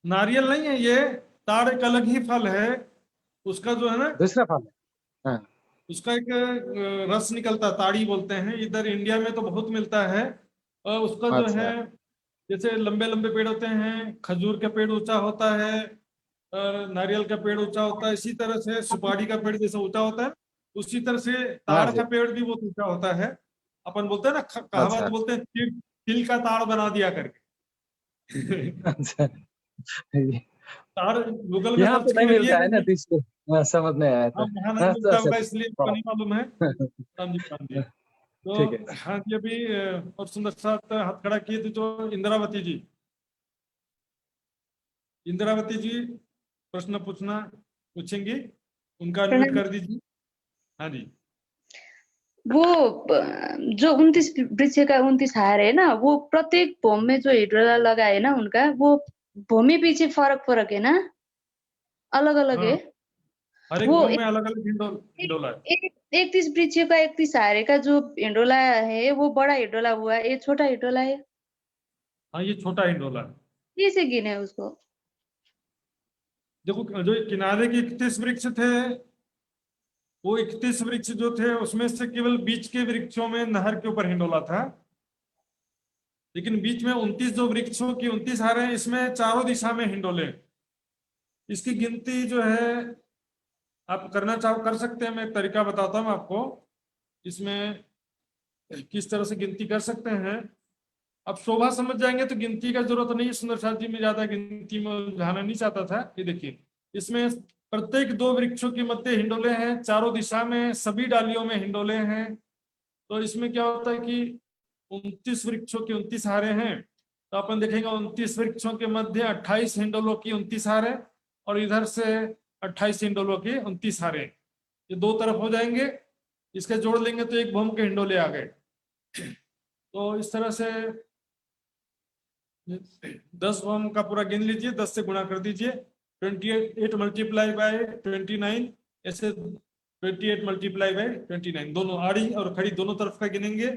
नारियल नहीं है ये, ताड़ एक अलग ही फल है। उसका जो है ना, दूसरा फल है। हाँ। उसका एक रस निकलता है, ताड़ी बोलते हैं। इधर इंडिया में तो बहुत मिलता है। और उसका जो है, अच्छा। जैसे लंबे लंबे पेड़ होते हैं, खजूर का पेड़ ऊंचा होता है और नारियल का पेड़ ऊंचा होता है, इसी तरह से सुपारी का पेड़ जैसे ऊंचा होता है, उसी तरह से हाँ ताड़ जी। का पेड़ भी बहुत ऊंचा होता है। अपन बोलते हैं ना, अच्छा कहावत बोलते हैं, तिल का ताड़ बना दिया करके। अच्छा। ताड़ गूगल में यहाँ सर्च तो नहीं मिलता है ना, करिए। तो इसको समझ नहीं आया था। हाँ, वहाँ नहीं हाँ, तो मिलता अच्छा होगा अच्छा। इसलिए आपको प्रणाम। नहीं मालूम है। राम जी, राम जी। ठीक है। तो हाँ जी, अभी और सुंदर साथ हाथ खड़ा किए थे जो इंदिरावती जी। इंदिरावती जी प्रश्न पूछेंगी, उनका अनम्यूट प्रणाम। कर दीजिए। हाँ जी। वो जो 29 वृक्ष का 29 हार है ना, वो प्रत्येक भूम में जो हिडोला लगा है ना उनका, वो भूमि पीछे फर्क फर्क है ना, अलग अलग हाँ, है। हर एक वो भूमि में अलग अलग हिंडोला है। 31 वृक्ष का 31 हारे का जो हिडोला है वो बड़ा हिडोला हुआ, ये छोटा हिडोला है। हाँ, ये छोटा हिंडोला है। कैसे गिने उसको? देखो, जो किनारे के 31 वृक्ष थे, वो 31 वृक्ष जो थे उसमें से केवल बीच के वृक्षों में नहर के ऊपर हिंडोला था। लेकिन बीच में 29 जो वृक्षों की 29 हारे हैं, इसमें चारों दिशा में हिंडोले हैं। इसकी गिनती जो है, आप करना चाहो कर सकते हैं, मैं एक तरीका बताता हूँ आपको। इसमें किस तरह से गिनती कर सकते हैं, अब शोभा समझ जाएंगे तो गिनती का जरूरत नहीं है। सुंदर साथ जी में ज्यादा गिनती में उलझाना नहीं चाहता था। ये देखिए, इसमें प्रत्येक दो वृक्षों के मध्य हिंडोले हैं, चारों दिशा में सभी डालियों में हिंडोले हैं। तो इसमें क्या होता है कि 29 वृक्षों के 29 हारे हैं, तो अपन देखेंगे 29 वृक्षों के मध्य 28 हिंडोलों की 29 हारे, और इधर से 28 हिंडोलों की 29 हारे। ये दो तरफ हो जाएंगे, इसके जोड़ लेंगे तो एक भूम के हिंडोले आ गए। तो इस तरह से 10 भूम का पूरा गिन लीजिए, 10 से गुणा कर दीजिए। 28 मल्टीप्लाई बाय 29, ऐसे 28 मल्टीप्लाई बाय 29, दोनों आड़ी और खड़ी दोनों तरफ का गिनेंगे,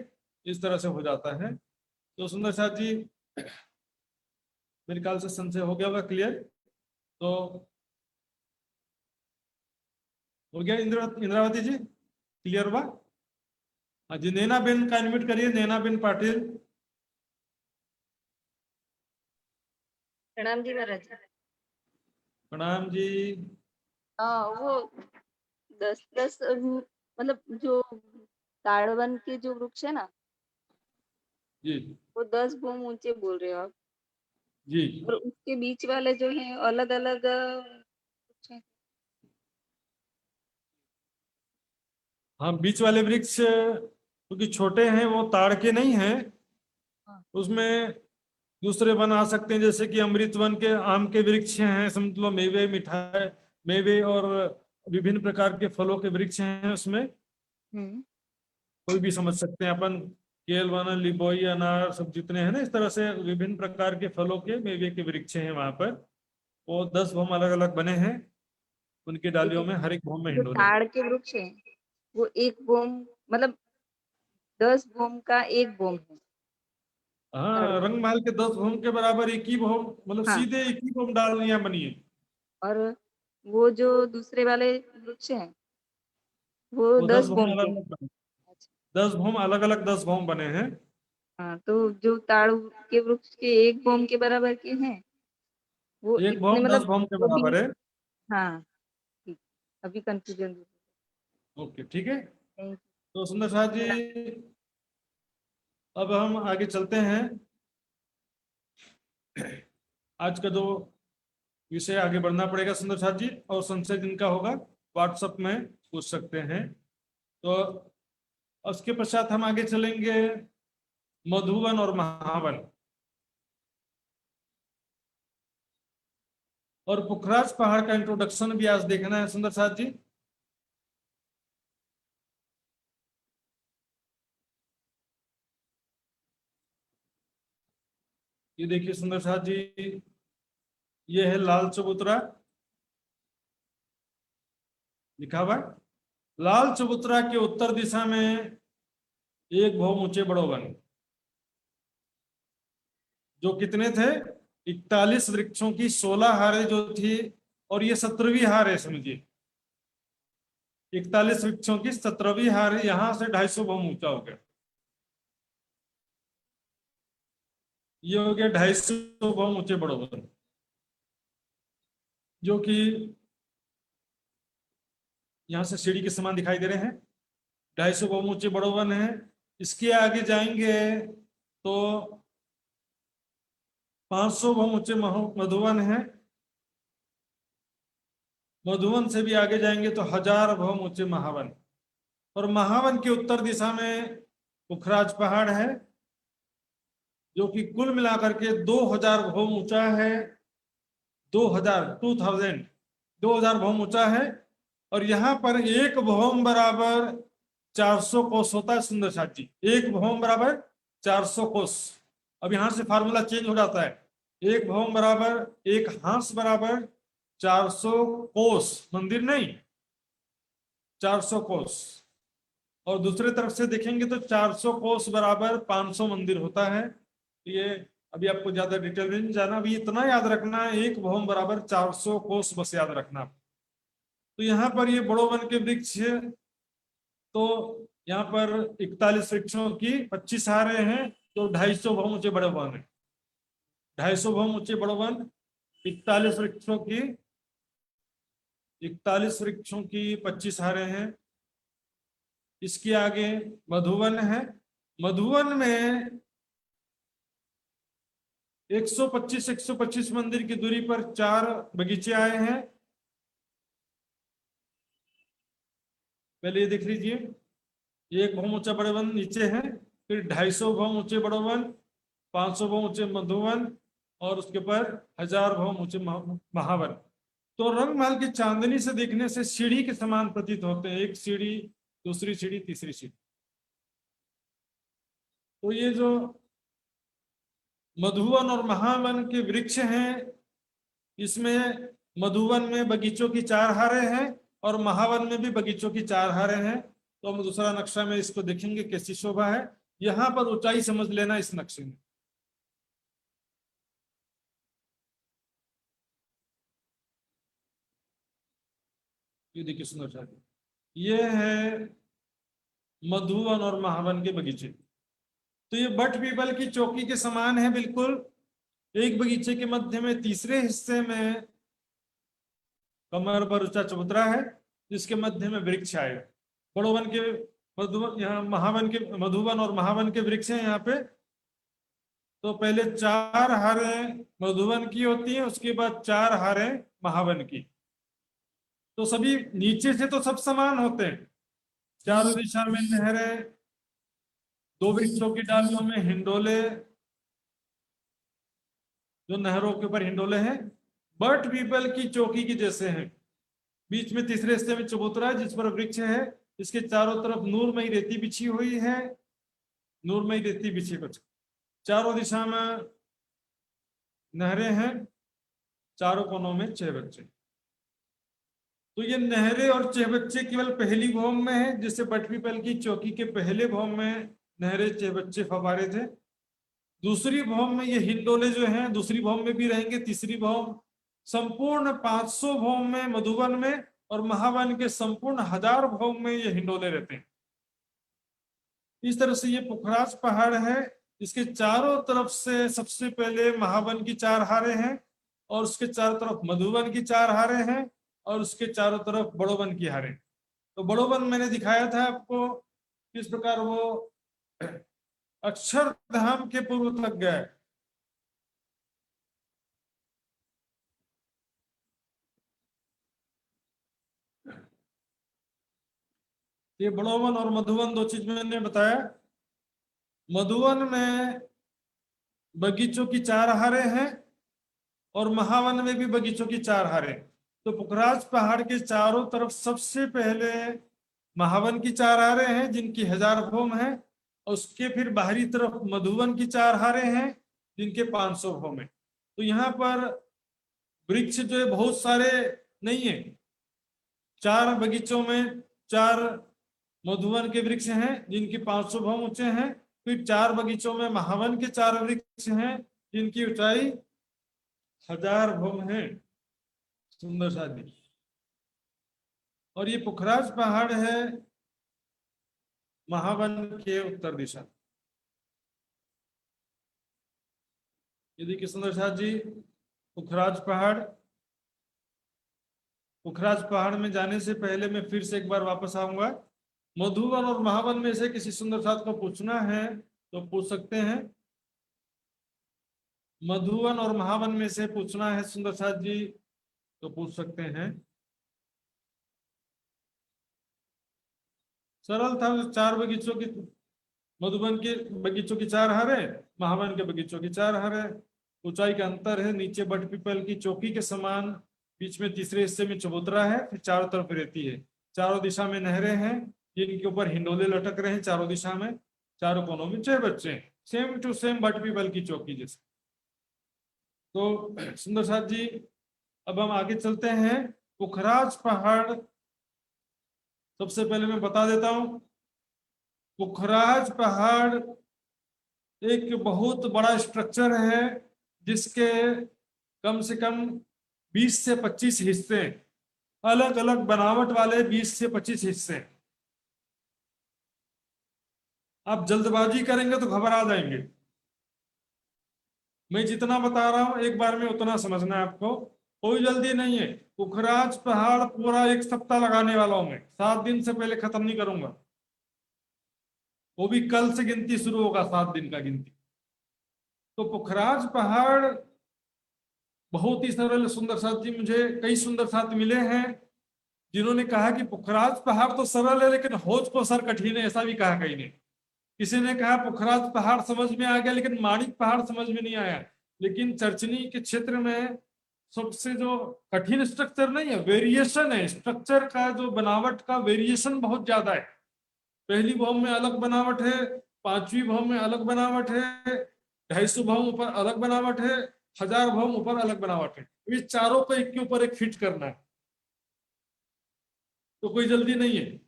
इस तरह से हो जाता है। तो सुंदर साथ जी, मेरे ख्याल से संशय हो गया होगा क्लियर। तो हो गया इंद्रावती जी, क्लियर हुआ? हाँ जी, नैना बेन का इनवाइट करिए, नैना बेन पाटिल। प्रणाम जी महाराज। प्रणाम जी। हाँ, वो 10 मतलब जो ताड़वन के जो वृक्ष है ना, जी वो 10 भूम ऊंचे बोल रहे हो आप, जी। और उसके बीच वाले जो है अलग अलग वृक्ष हैं। हाँ, बीच वाले वृक्ष क्योंकि छोटे हैं, वो ताड़ के नहीं हैं। हाँ। उसमें दूसरे वन आ सकते हैं, जैसे कि अमृत वन के आम के वृक्ष हैं, समझ लो मेवे मिठाई, मेवे और विभिन्न प्रकार के फलों के वृक्ष हैं उसमें। कोई भी समझ सकते हैं अपन, केल वन, लिबोई, अनार, सब जितने हैं ना, इस तरह से विभिन्न प्रकार के फलों के मेवे के वृक्ष हैं वहां पर। वो 10 भूम अलग अलग बने हैं, उनके डालियों में हर एक भूम में जो हिंडोले। ताड़ के वृक्ष है वो एक भूम, मतलब 10 भूम का एक भूम है। हाँ, ताड़वन। रंगमहल के 10 भूम के बराबर एक ही भूम, मतलब हाँ, सीधे एक ही भूम डालियां बनी है। और वो जो दूसरे वाले वृक्ष हैं वो वो 10 10 भूम भूम के अलग हैं। अलग बने, 10 भूम अलग अलग 10 भूम बने हैं। हाँ, तो जो ताड़ के वृक्ष के एक भूम के बराबर के हैं वो एक इतने, भूम 10 मतलब भूम के वो भी। बराबर है। हाँ, ठीक। अभी कंफ्यूजन। ओके, ठीक है। थैंक तो सुंदर साहब जी, अब हम आगे चलते हैं। आज का जो विषय आगे बढ़ना पड़ेगा सुंदर साहब जी, और संशय जिनका होगा व्हाट्सएप में पूछ सकते हैं। तो उसके पश्चात हम आगे चलेंगे मधुवन और महावन, और पुखराज पहाड़ का इंट्रोडक्शन भी आज देखना है सुंदर साहब जी। ये देखिए सुंदर साथ जी, ये है लाल चबूतरा लिखा हुआ है। लाल चबूतरा के उत्तर दिशा में एक भौम ऊंचे बड़ो वन, जो कितने थे 41 वृक्षों की 16 हारें जो थी, और ये 17वीं हार है समझिए। 41 वृक्षों की 17वीं हार, यहां से 250 भौम ऊंचा हो गया। ये हो गया 250 भौम ऊंचे बड़ो वन, जो कि यहां से सीढ़ी के समान दिखाई दे रहे हैं। 250 भौम ऊंचे बड़ो वन है। इसके आगे जाएंगे तो 500 भौम ऊंचे मधुवन है। मधुवन से भी आगे जाएंगे तो 1000 भौम ऊंचे महावन, और महावन के उत्तर दिशा में पुखराज पहाड़ है, जो कि कुल मिलाकर के 2000 भौम ऊंचा है। 2000 भौम ऊंचा है। और यहाँ पर एक भौम बराबर 400 कोस होता है सुंदर साथ जी। एक भौम बराबर 400 कोस। अब यहाँ से फार्मूला चेंज हो जाता है। एक भौम बराबर, एक हांस बराबर 400 कोस, मंदिर नहीं 400 कोस। और दूसरे तरफ से देखेंगे तो 400 कोस बराबर 500 मंदिर होता है। ये अभी आपको ज्यादा डिटेल में नहीं जाना, अभी इतना याद रखना है, एक भौम बराबर 400 कोस बस याद रखना। तो यहाँ पर ये बड़ो वन के वृक्ष है। तो यहाँ पर 41 वृक्षों की 25 हारें हैं, तो 250 भौम ऊंचे बड़े वन है। 250 भौम ऊंचे बड़ो वन, 41 वृक्षों की 25 हारें हैं। इसके आगे मधुवन है। मधुवन में 125 मंदिर की दूरी पर 4 बगीचे आए हैं। पहले ये देख लीजिए, एक भौम ऊंचा बड़े वन नीचे है, फिर 250 भौम ऊंचे बड़े वन, 500 भौम ऊंचे मधुवन, और उसके ऊपर 1000 भौम ऊंचे महावन। तो रंगमहल की चांदनी से देखने से सीढ़ी के समान प्रतीत होते हैं। एक सीढ़ी, दूसरी सीढ़ी, तीसरी सीढ़ी। तो ये जो मधुवन और महावन के वृक्ष हैं, इसमें मधुवन में बगीचों की 4 हारें हैं और महावन में भी बगीचों की 4 हारें हैं। तो हम दूसरा नक्शा में इसको देखेंगे कैसी शोभा है। यहाँ पर ऊंचाई समझ लेना इस नक्शे में। ये देखिए सुंदर सा, ये है मधुवन और महावन के बगीचे। तो ये बट पीपल की चौकी के समान है बिल्कुल। एक बगीचे के मध्य में तीसरे हिस्से में कमर पर ऊंचा चबूतरा है, जिसके मध्य में वृक्ष आए। बड़ोवन के मधुवन, यहाँ मधुवन और महावन के वृक्ष हैं यहाँ पे। तो पहले 4 हारें मधुवन की होती हैं, उसके बाद 4 हारें महावन की। तो सभी नीचे से तो सब समान होते हैं। चारों दिशा में नहरें, 2 वृक्षों की डालियों में हिंडोले, जो नहरों के ऊपर हिंडोले हैं, बट पीपल की चौकी की जैसे हैं। बीच में तीसरे हिस्से में चबूतरा है जिस पर वृक्ष है। इसके चारों तरफ नूरमयी रेती बिछी हुई है, नूरमयी रेती बिछी कुछ। चारों दिशा में नहरें हैं, चारों कोनों में 6 बच्चे। तो ये नहरें और 6 बच्चे केवल पहली भौम में है, जिससे बट पीपल की चौकी के पहले भौम में नहरें, 6 बच्चे, फव्वारे थे। दूसरी भौम में ये हिंडोले जो हैं दूसरी भौम में भी रहेंगे। तीसरी भौम संपूर्ण 500 भौम में मधुवन में, और महावन के संपूर्ण 1000 भौम में ये हिंडोले रहते हैं। इस तरह से ये पुखराज पहाड़ है। इसके चारों तरफ से सबसे पहले महावन की 4 हारें हैं, और उसके चारों तरफ मधुवन की 4 हारें हैं, और उसके चारों तरफ बड़ोवन की हारें। तो बड़ोवन मैंने दिखाया था आपको किस प्रकार वो अक्षरधाम के पूर्व तक गए। ये बड़ोवन और मधुवन 2 चीज मैंने बताया। मधुवन में बगीचों की 4 हारें हैं, और महावन में भी बगीचों की 4 हारें। तो पुखराज पहाड़ के चारों तरफ सबसे पहले महावन की 4 हारें हैं, जिनकी 1000 भौम है। और उसके फिर बाहरी तरफ मधुवन की 4 हारें हैं, जिनके 500 भौम है। तो यहाँ पर वृक्ष जो है बहुत सारे नहीं है, 4 बगीचों में 4 मधुवन के वृक्ष हैं जिनकी 500 भौम ऊंचे हैं, फिर 4 बगीचों में महावन के 4 वृक्ष हैं जिनकी ऊंचाई 1000 भौम है। सुंदर शादी। और ये पुखराज पहाड़ है महावन के उत्तर दिशा। ये देखिए सुंदर साथ जी, पुखराज पहाड़। पुखराज पहाड़ में जाने से पहले मैं फिर से एक बार वापस आऊंगा। मधुवन और महावन में से किसी सुंदर साथ को पूछना है तो पूछ सकते हैं। मधुवन और महावन में से पूछना है सुंदर साथ जी तो पूछ सकते हैं। सरल था। 4 बगीचों की, मधुबन के बगीचों की 4 हरे, महावन के बगीचों की 4 हरे। ऊंचाई का अंतर है, नीचे बट पीपल की चौकी के समान, बीच में तीसरे हिस्से में चबूतरा है, फिर चारों तरफ रहती है। चारों दिशा में नहरें हैं जिनके ऊपर हिंडोले लटक रहे हैं चारों दिशा में। चारों कोनों में 6 बच्चे हैं, सेम टू सेम बट पीपल की चौकी जैसे। तो सुंदर साथ जी अब हम आगे चलते हैं। पुखराज पहाड़, सबसे पहले मैं बता देता हूं, पुखराज पहाड़ एक बहुत बड़ा स्ट्रक्चर है जिसके कम से कम 20 से 25 हिस्से, अलग अलग बनावट वाले 20 से 25 हिस्से। आप जल्दबाजी करेंगे तो घबरा जाएंगे। मैं जितना बता रहा हूं एक बार में उतना समझना है आपको, कोई जल्दी नहीं है। पुखराज पहाड़ पूरा 1 सप्ताह लगाने वाला हूं मैं, 7 दिन से पहले खत्म नहीं करूंगा। वो भी कल से गिनती शुरू होगा, 7 दिन का गिनती। तो पुखराज पहाड़ बहुत ही सरल सुंदर साथ जी। मुझे कई सुंदर साथ मिले हैं जिन्होंने कहा कि पुखराज पहाड़ तो सरल है लेकिन होज को सर कठिन है, ऐसा भी कहा कहीं ने। किसी ने कहा पुखराज पहाड़ समझ में आ गया लेकिन माणिक पहाड़ समझ में नहीं आया। लेकिन चरचनी के क्षेत्र में सबसे जो कठिन स्ट्रक्चर नहीं है, वेरिएशन है स्ट्रक्चर का, जो बनावट का वेरिएशन बहुत ज्यादा है। पहली भौम में अलग बनावट है, 5वीं भौम में अलग बनावट है, 250 भौम ऊपर अलग बनावट है, 1000 भौम ऊपर अलग बनावट है। ये चारों को एक के ऊपर एक फिट करना है, तो कोई जल्दी नहीं है।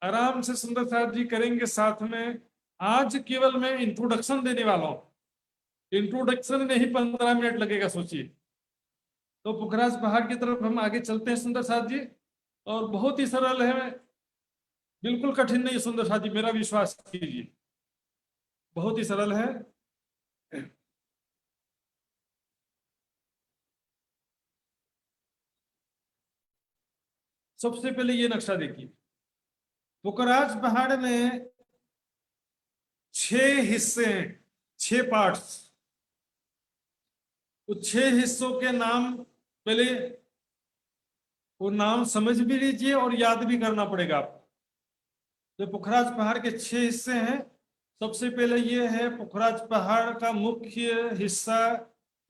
आराम से सुंदर साथ जी करेंगे साथ में। आज केवल मैं इंट्रोडक्शन देने वाला हूं, इंट्रोडक्शन में ही 15 मिनट लगेगा, सोचिए। तो पुखराज पहाड़ की तरफ हम आगे चलते हैं सुंदर साथ जी। और बहुत ही सरल है, बिल्कुल कठिन नहीं सुंदर साथ जी, मेरा विश्वास कीजिए, बहुत ही सरल है। सबसे पहले ये नक्शा देखिए। पुखराज पहाड़ में 6 हिस्से हैं, 6 पार्ट्स। उस 6 हिस्सों के नाम पहले वो नाम समझ भी लीजिए और याद भी करना पड़ेगा आपको। तो पुखराज पहाड़ के 6 हिस्से हैं। सबसे पहले ये है पुखराज पहाड़ का मुख्य हिस्सा,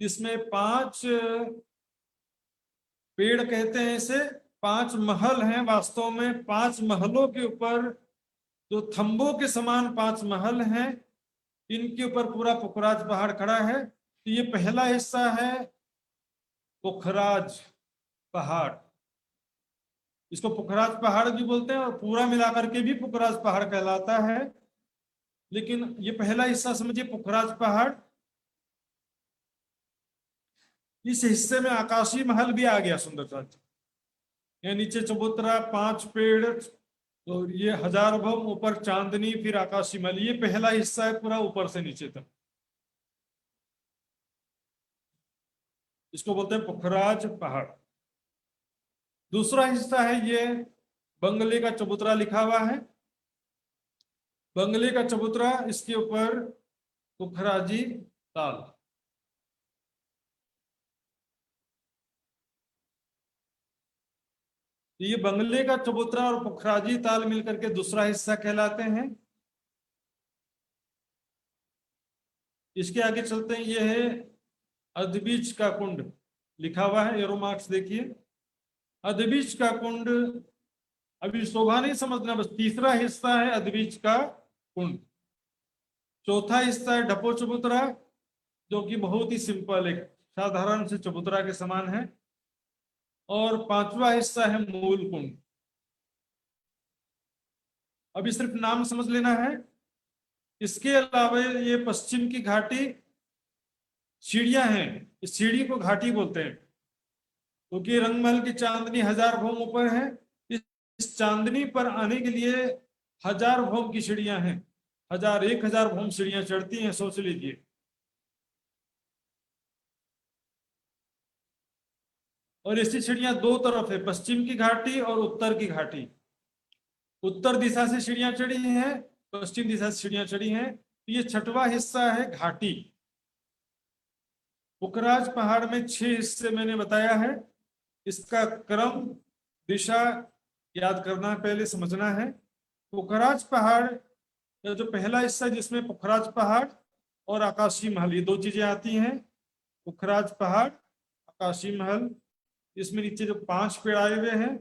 जिसमें 5 पेड़ कहते हैं इसे, 5 महल हैं। वास्तव में 5 महलों के ऊपर जो थंबों के समान 5 महल हैं, इनके ऊपर पूरा पुखराज पहाड़ खड़ा है। तो ये पहला हिस्सा है पुखराज पहाड़, इसको पुखराज पहाड़ भी बोलते हैं और पूरा मिलाकर के भी पुखराज पहाड़ कहलाता है। लेकिन ये पहला हिस्सा समझिए पुखराज पहाड़। इस हिस्से में आकाशीय महल भी आ गया सुंदर साथ। ये नीचे चबूतरा, 5 पेड़, तो ये 1000 भौम, ऊपर चांदनी, फिर आकाशीय महल। ये पहला हिस्सा है पूरा ऊपर से नीचे तक, इसको बोलते हैं पुखराज पहाड़। दूसरा हिस्सा है ये बंगले का चबूतरा, लिखा हुआ है बंगले का चबूतरा, इसके ऊपर पुखराजी ताल। ये बंगले का चबूतरा और पुखराजी ताल मिलकर के दूसरा हिस्सा कहलाते हैं। इसके आगे चलते हैं, ये है अदबीज का कुंड, लिखा हुआ है, एरो मार्क्स देखिए, अदबीज का कुंड। अभी शोभा नहीं समझना, बस तीसरा हिस्सा है अदबीज का कुंड। चौथा हिस्सा है ढपो चबूतरा, जो कि बहुत ही सिंपल, एक साधारण से चबूतरा के समान है। और पांचवा हिस्सा है मूल कुंड। अभी सिर्फ नाम समझ लेना है। इसके अलावा ये पश्चिम की घाटी सीढ़ियां हैं, इस सीढ़ी को घाटी बोलते हैं, क्योंकि रंगमहल की चांदनी 1000 भौम ऊपर है। इस चांदनी पर आने के लिए 1000 भौम की सीढ़ियां हैं, 1000 भौम सीढ़ियां चढ़ती हैं, सोच लीजिए। और ऐसी सीढ़ियां दो तरफ है, पश्चिम की घाटी और उत्तर की घाटी। उत्तर दिशा से सीढ़ियां चढ़ी हैं, पश्चिम दिशा से सीढ़ियां चढ़ी हैं। तो ये छठवा हिस्सा है घाटी। पुखराज पहाड़ में 6 हिस्से मैंने बताया है। इसका क्रम दिशा याद करना है, पहले समझना है। पुखराज पहाड़ का जो पहला हिस्सा, जिसमें पुखराज पहाड़ और आकाशी महल, ये 2 चीजें आती हैं। पुखराज पहाड़, आकाशी महल। इसमें नीचे जो 5 पेड़ आए हुए हैं,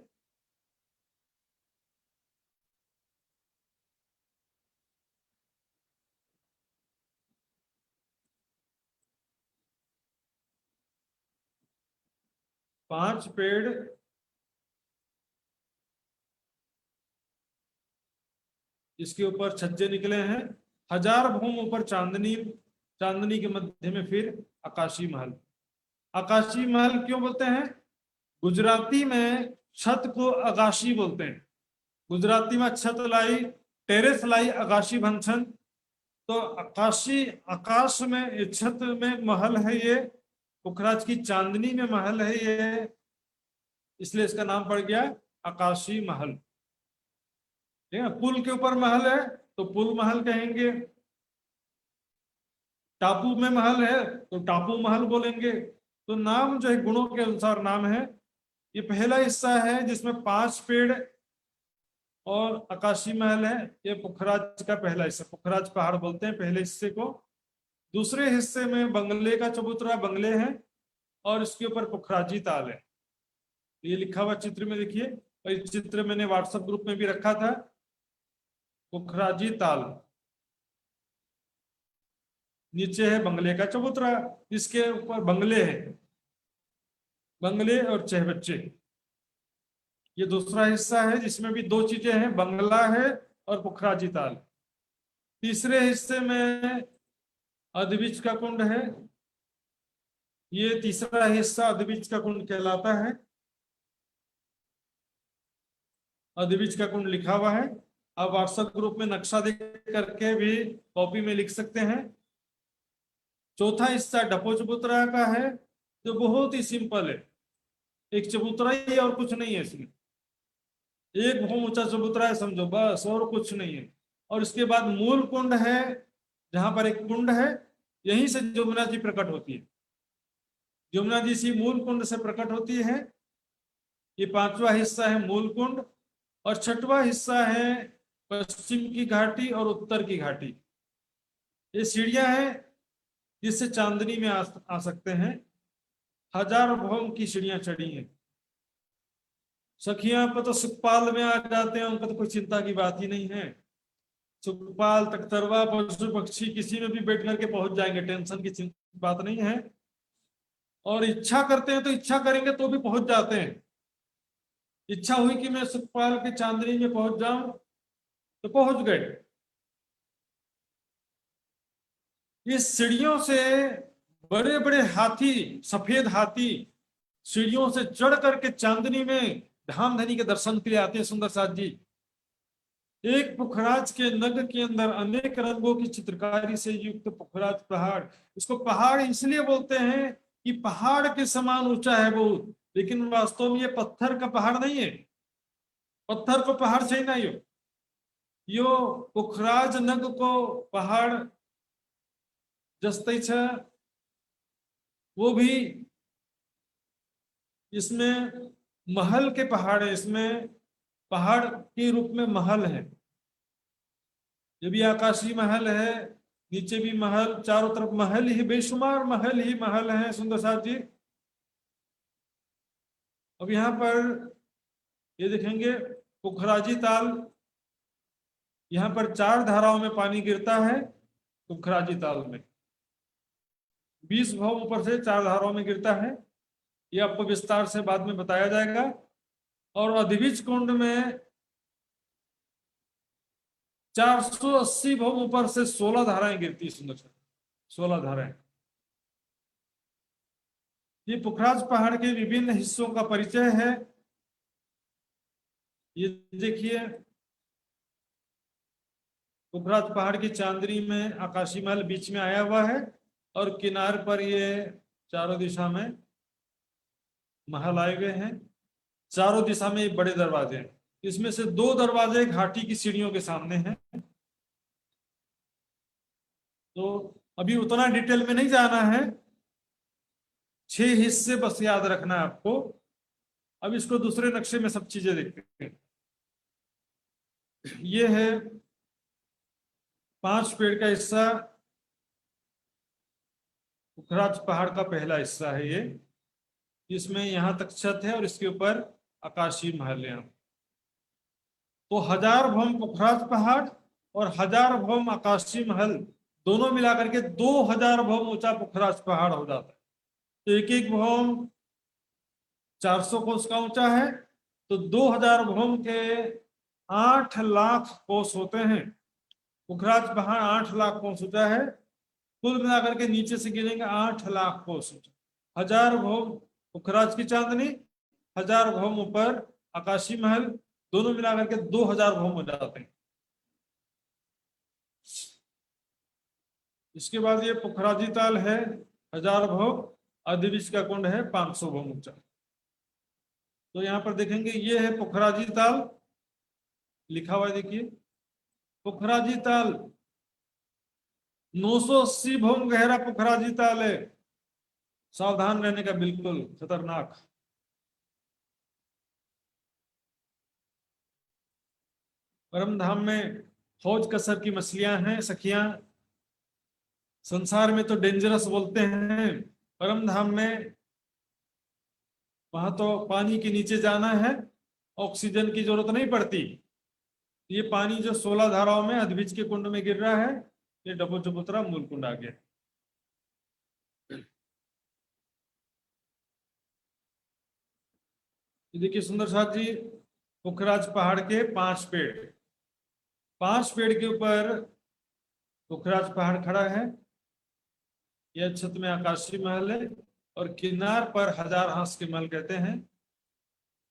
पांच पेड़ इसके ऊपर छज्जे निकले हैं। 1000 भौम ऊपर चांदनी, चांदनी के मध्य में फिर आकाशी महल। आकाशी महल क्यों बोलते हैं? गुजराती में छत को अगाशी बोलते हैं। गुजराती में छत लाई, टेरेस लाई अगाशी भनछन। तो आकाशी, आकाश में, छत में महल है ये। पुखराज की चांदनी में महल है ये, इसलिए इसका नाम पड़ गया आकाशी महल। ठीक है। पुल के ऊपर महल है तो पुल महल कहेंगे। टापू में महल है तो टापू महल बोलेंगे। तो नाम जो है गुणों के अनुसार नाम है। ये पहला हिस्सा है जिसमें 5 पेड़ और आकाशी महल है। ये पुखराज का पहला हिस्सा, पुखराज पहाड़ बोलते हैं पहले हिस्से को। दूसरे हिस्से में बंगले का चबूतरा, बंगले हैं, और इसके ऊपर पुखराजी ताल है। ये लिखा हुआ चित्र में देखिए, और ये चित्र मैंने व्हाट्सएप ग्रुप में भी रखा था। पुखराजी ताल, नीचे है बंगले का चबूतरा, इसके ऊपर बंगले हैं, बंगले और चहबच्चे। ये दूसरा हिस्सा है जिसमें भी 2 चीजें हैं, बंगला है और पुखराजी ताल। तीसरे हिस्से में अधबीज का कुंड है। ये तीसरा हिस्सा अधबीज का कुंड कहलाता है। अधबीज का कुंड लिखा हुआ है। आप व्हाट्सएप ग्रुप में नक्शा देख करके भी कॉपी में लिख सकते हैं। चौथा हिस्सा डपो चबूतरा का है, जो बहुत ही सिंपल है। एक चबूतरा ही है और कुछ नहीं है इसमें। 1 भौम ऊंचा चबूतरा है समझो, बस, और कुछ नहीं है। और इसके बाद मूल कुंड है, जहां पर एक कुंड है, यहीं से यमुना जी प्रकट होती है। यमुना जी इसी मूल कुंड से प्रकट होती है। ये 5वां हिस्सा है मूल कुंड। और 6वां हिस्सा है पश्चिम की घाटी और उत्तर की घाटी। ये सीढ़ियां हैं जिससे चांदनी में आ सकते हैं। 1000 भौम की सीढ़ियां चढ़ी हैं। सखियां पर तो सुखपाल में आ जाते हैं, उनका तो कोई चिंता की बात ही नहीं है। सुखपाल, तख्तरवा, पशु पक्षी किसी में भी बैठ करके पहुंच जाएंगे, टेंशन की बात नहीं है। और इच्छा करते हैं तो इच्छा करेंगे तो भी पहुंच जाते हैं। इच्छा हुई कि मैं सुखपाल के चांदनी में पहुंच जाऊं तो पहुंच गए। इस सीढ़ियों से बड़े बड़े हाथी, सफेद हाथी सीढ़ियों से चढ़ करके चांदनी में धामधनी के दर्शन के लिए आते हैं। सुंदर साथ जी, एक पुखराज के नग के अंदर अनेक रंगों की चित्रकारी से युक्त पुखराज पहाड़। इसको पहाड़ इसलिए बोलते हैं कि पहाड़ के समान ऊंचा है बहुत, लेकिन वास्तव में ये पत्थर का पहाड़ नहीं है। पत्थर को पहाड़ से ही नहीं हो, यो पुखराज नग को पहाड़ जस्ते छ, वो भी इसमें महल के पहाड़ है। इसमें पहाड़ के रूप में महल है। ये भी आकाशी महल है, नीचे भी महल, चारों तरफ महल ही, बेशुमार महल ही महल है। सुंदर साथ जी, अब यहाँ पर ये देखेंगे पुखराजी ताल। यहाँ पर 4 धाराओं में पानी गिरता है पुखराजी ताल में। 20 भव ऊपर से 4 धाराओं में गिरता है। ये आपको विस्तार से बाद में बताया जाएगा। और अधिबीज कुंड में 480 भव ऊपर से 16 धाराएं गिरती, सुंदर से 16 धाराएं। ये पुखराज पहाड़ के विभिन्न हिस्सों का परिचय है। ये देखिए, पुखराज पहाड़ की चांदनी में आकाशी महल बीच में आया हुआ है और किनार पर ये चारों दिशा में महल आए हुए हैं। चारों दिशा में बड़े दरवाजे हैं। इसमें से 2 दरवाजे घाटी की सीढ़ियों के सामने हैं। तो अभी उतना डिटेल में नहीं जाना है, 6 हिस्से बस याद रखना है आपको। अब इसको दूसरे नक्शे में सब चीजें देखते हैं। ये है 5 पेड़ का हिस्सा, पुखराज पहाड़ का पहला हिस्सा है ये। इसमें यहां तक छत है और इसके ऊपर आकाशीय महल है। तो 1000 भम पुखराज पहाड़ और 1000 भम आकाशीय महल दोनों मिलाकर के 2000 भम ऊंचा पुखराज पहाड़ हो जाता है। तो एक एक भम 400 कोस का ऊंचा है, तो 2000 भम के 8 लाख कोस होते हैं। पुखराज पहाड़ 8 लाख कोस ऊंचा है। कुल मिलाकर के नीचे से गिरेंगे 8 लाख कोस ऊंचा। 1000 भम पुखराज की चांदनी, 1000 भम ऊपर आकाशी महल, दोनों मिलाकर के 2000 भम हो जाते हैं। इसके बाद ये पुखराजी ताल है 1000 भम, अधिबीज का कुंड है 500 भम ऊंचा। तो यहाँ पर देखेंगे ये है पुखराजी ताल, लिखा हुआ है देखिए, पुखराजी ताल 980 भम गहरा पुखराजी ताल है। सावधान रहने का, बिल्कुल खतरनाक। परम धाम में फौज कसर की मछलियां हैं सखियां। संसार में तो डेंजरस बोलते हैं, परम धाम में वहां तो पानी के नीचे जाना है, ऑक्सीजन की जरूरत नहीं पड़ती। ये पानी जो 16 धाराओं में अधिबीज के कुंड में गिर रहा है, ये डबो चबूतरा मूल कुंड आ गया। देखिए सुंदर साथ जी, पुखराज पहाड़ के 5 पेड़, 5 पेड़ के ऊपर पुखराज पहाड़ खड़ा है। यह छत में आकाशीय महल है और किनार पर 1000 हांस के महल कहते हैं।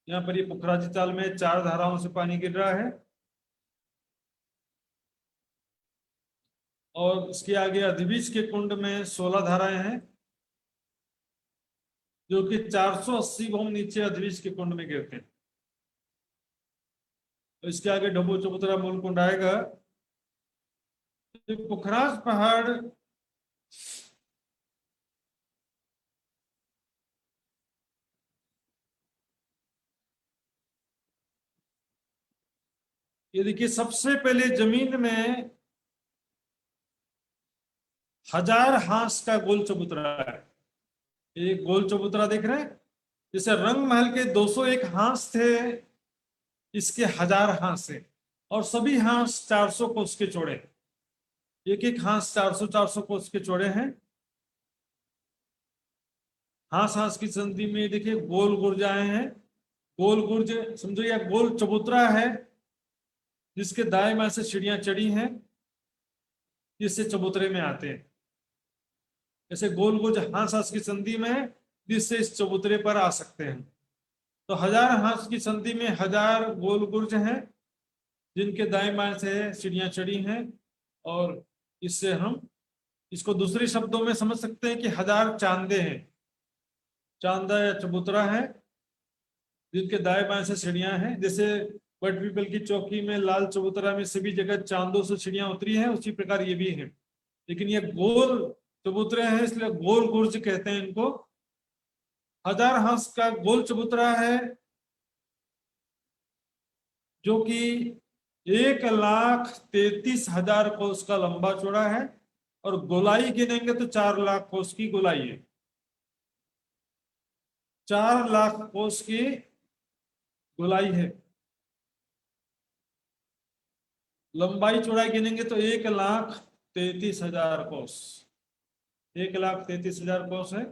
यहाँ पर ये पुखराजी ताल में 4 धाराओं से पानी गिर रहा है। और इसके आगे अधिबीज के कुंड में 16 धाराएं हैं, जो कि 480 भम नीचे अधिबीज के कुंड में गिरते हैं। तो इसके आगे डबो चबूतरा मूल कुंड आएगा। पुखराज पहाड़ ये देखिए, सबसे पहले जमीन में 1000 हांस का गोल चबूतरा है। एक गोल चबूतरा देख रहे हैं, जैसे रंग महल के 201 हांस थे, इसके 1000 हांस है और सभी हांस 400 कोस के चौड़े। एक एक हांस 400 कोस के चौड़े हैं। हांस हांस की संधि में देखिए गोल गुर्ज आए हैं। गोल गुर्ज समझो या गोल चबूतरा है, जिसके दाएं बाएं से सीढ़ियां चढ़ी हैं, जिससे चबूतरे में आते हैं। ऐसे गोल गुर्ज हांस हांस की संधि में है, जिससे इस चबूतरे पर आ सकते हैं। तो 1000 हांस की संधि में 1000 गोल गुर्ज हैं, जिनके दाएं बाएं से सीढ़ियां चढ़ी हैं। और इससे हम इसको दूसरे शब्दों में समझ सकते हैं कि 1000 चांदे हैं, चांदा या चबूतरा है, जिनके दाएं बाएं से सीढ़ियां हैं। जैसे बट पीपल की चौकी में लाल चबूतरा में सभी जगह चांदों से सीढ़ियां उतरी हैं, उसी प्रकार ये भी है। लेकिन ये गोल चबूतरे हैं, इसलिए गोल गुर्ज कहते हैं इनको। 1000 हांस का गोल चबूतरा है, जो कि 1,33,000 कोस का लंबा चौड़ा है। और गोलाई गिनेंगे तो 4 लाख कोस की गोलाई है। 4 लाख कोस की गोलाई है। लंबाई चौड़ाई गिनेंगे तो 1,33,000 कोस। 1,33,000 कोस है।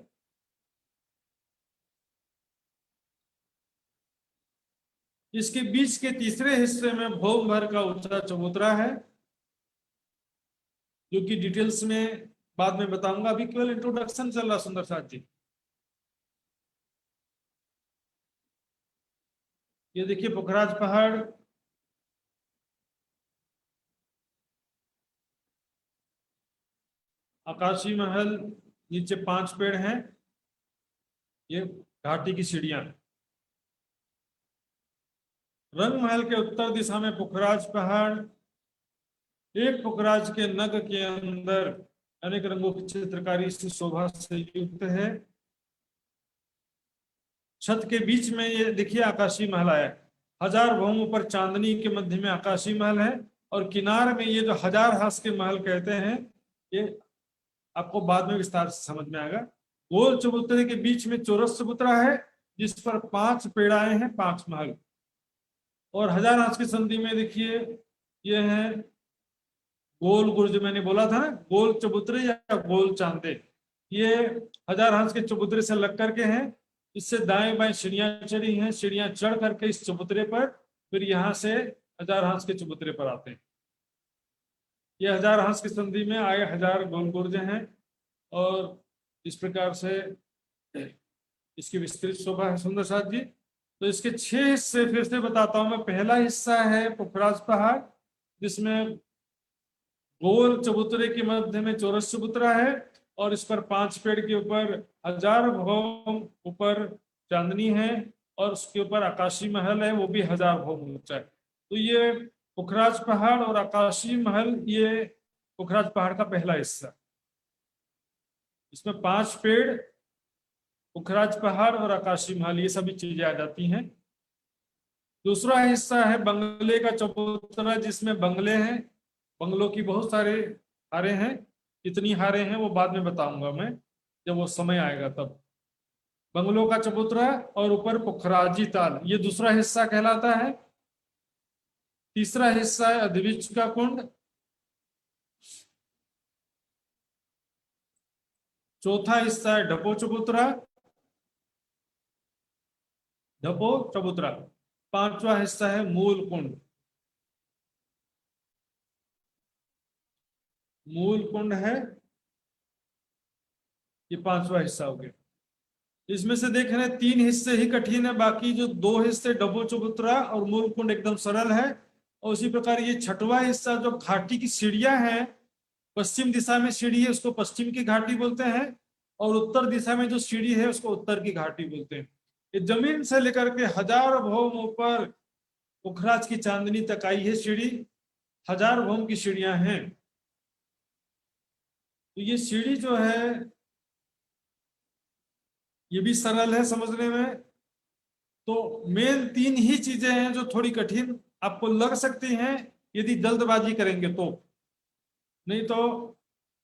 इसके बीच के तीसरे हिस्से में भौम भर का ऊंचा चबूतरा है, जो कि डिटेल्स में बाद में बताऊंगा, अभी केवल इंट्रोडक्शन चल रहा सुंदर साथ जी। ये देखिए पुखराज पहाड़, आकाशी महल, नीचे 5 पेड़ हैं, ये घाटी की सीढ़ियां। रंग महल के उत्तर दिशा में पुखराज पहाड़, एक पुखराज के नग के अंदर अनेक रंगों की चित्रकारी से शोभा से युक्त है। छत के बीच में ये देखिए आकाशी महल आया, 1000 भौमों पर चांदनी के मध्य में आकाशी महल है, और किनार में ये जो 1000 हास के महल कहते हैं, ये आपको बाद में विस्तार से समझ में आएगा। गोल चबूतरे के बीच में चौरस चबूतरा है, जिस पर 5 पेड़ाएं हैं, 5 महल। और 1000 हास की संधि में देखिए ये है गोल गुर्ज, मैंने बोला था ना, गोल चबूतरे या गोल चांदे, ये 1000 हास के चबूतरे से लग करके हैं। इससे दाएं बाएं सीढ़ियां चढ़ी हैं, सीढ़ियां चढ़ करके इस चबूतरे पर, फिर यहाँ से 1000 हास के चबूतरे पर आते हैं। ये 1000 हास की संधि में आए 1000 गोल गुर्ज हैं, और इस प्रकार से इसकी विस्तृत शोभा है सुंदर साथ जी। तो इसके 6 हिस्से फिर से बताता हूं मैं। पहला हिस्सा है पुखराज पहाड़, जिसमें गोल चबूतरे के मध्य में चौरस चबूतरा है, और इस पर 5 पेड़ के ऊपर 1000 भौम ऊपर चांदनी है, और उसके ऊपर आकाशी महल है, वो भी 1000 भौम ऊंचा है। तो ये पुखराज पहाड़ और आकाशी महल, ये पुखराज पहाड़ का पहला हिस्सा। इसमें 5 पेड़, पुखराज पहाड़ और आकाशी महल, ये सभी चीजें आ जाती हैं। दूसरा हिस्सा है बंगले का चबूतरा, जिसमें बंगले हैं, बंगलों की बहुत सारे हारे हैं। कितनी हारे हैं वो बाद में बताऊंगा मैं, जब वो समय आएगा तब। बंगलों का चबूतरा और ऊपर पुखराजी ताल, ये दूसरा हिस्सा कहलाता है। तीसरा हिस्सा है अद्विज का कुंड। चौथा हिस्सा है ढपो चबूतरा, ढपो चबूतरा। पांचवा हिस्सा है मूल कुंड। मूल कुंड है, ये 5वां हिस्सा हो गया। इसमें से देख रहे हैं 3 हिस्से ही कठिन है, बाकी जो 2 हिस्से ढपो चबूतरा और मूल कुंड एकदम सरल है। और उसी प्रकार ये 6वां हिस्सा जो घाटी की सीढ़ियां हैं, पश्चिम दिशा में सीढ़ी है उसको पश्चिम की घाटी बोलते हैं, और उत्तर दिशा में जो सीढ़ी है उसको उत्तर की घाटी बोलते हैं। ये जमीन से लेकर के 1000 भौम ऊपर पुखराज की चांदनी तक आई है सीढ़ी, 1000 भौम की सीढ़ियां हैं। तो ये सीढ़ी जो है ये भी सरल है समझने में। तो मेन 3 ही चीजें हैं जो थोड़ी कठिन आपको लग सकती हैं यदि जल्दबाजी करेंगे तो। नहीं तो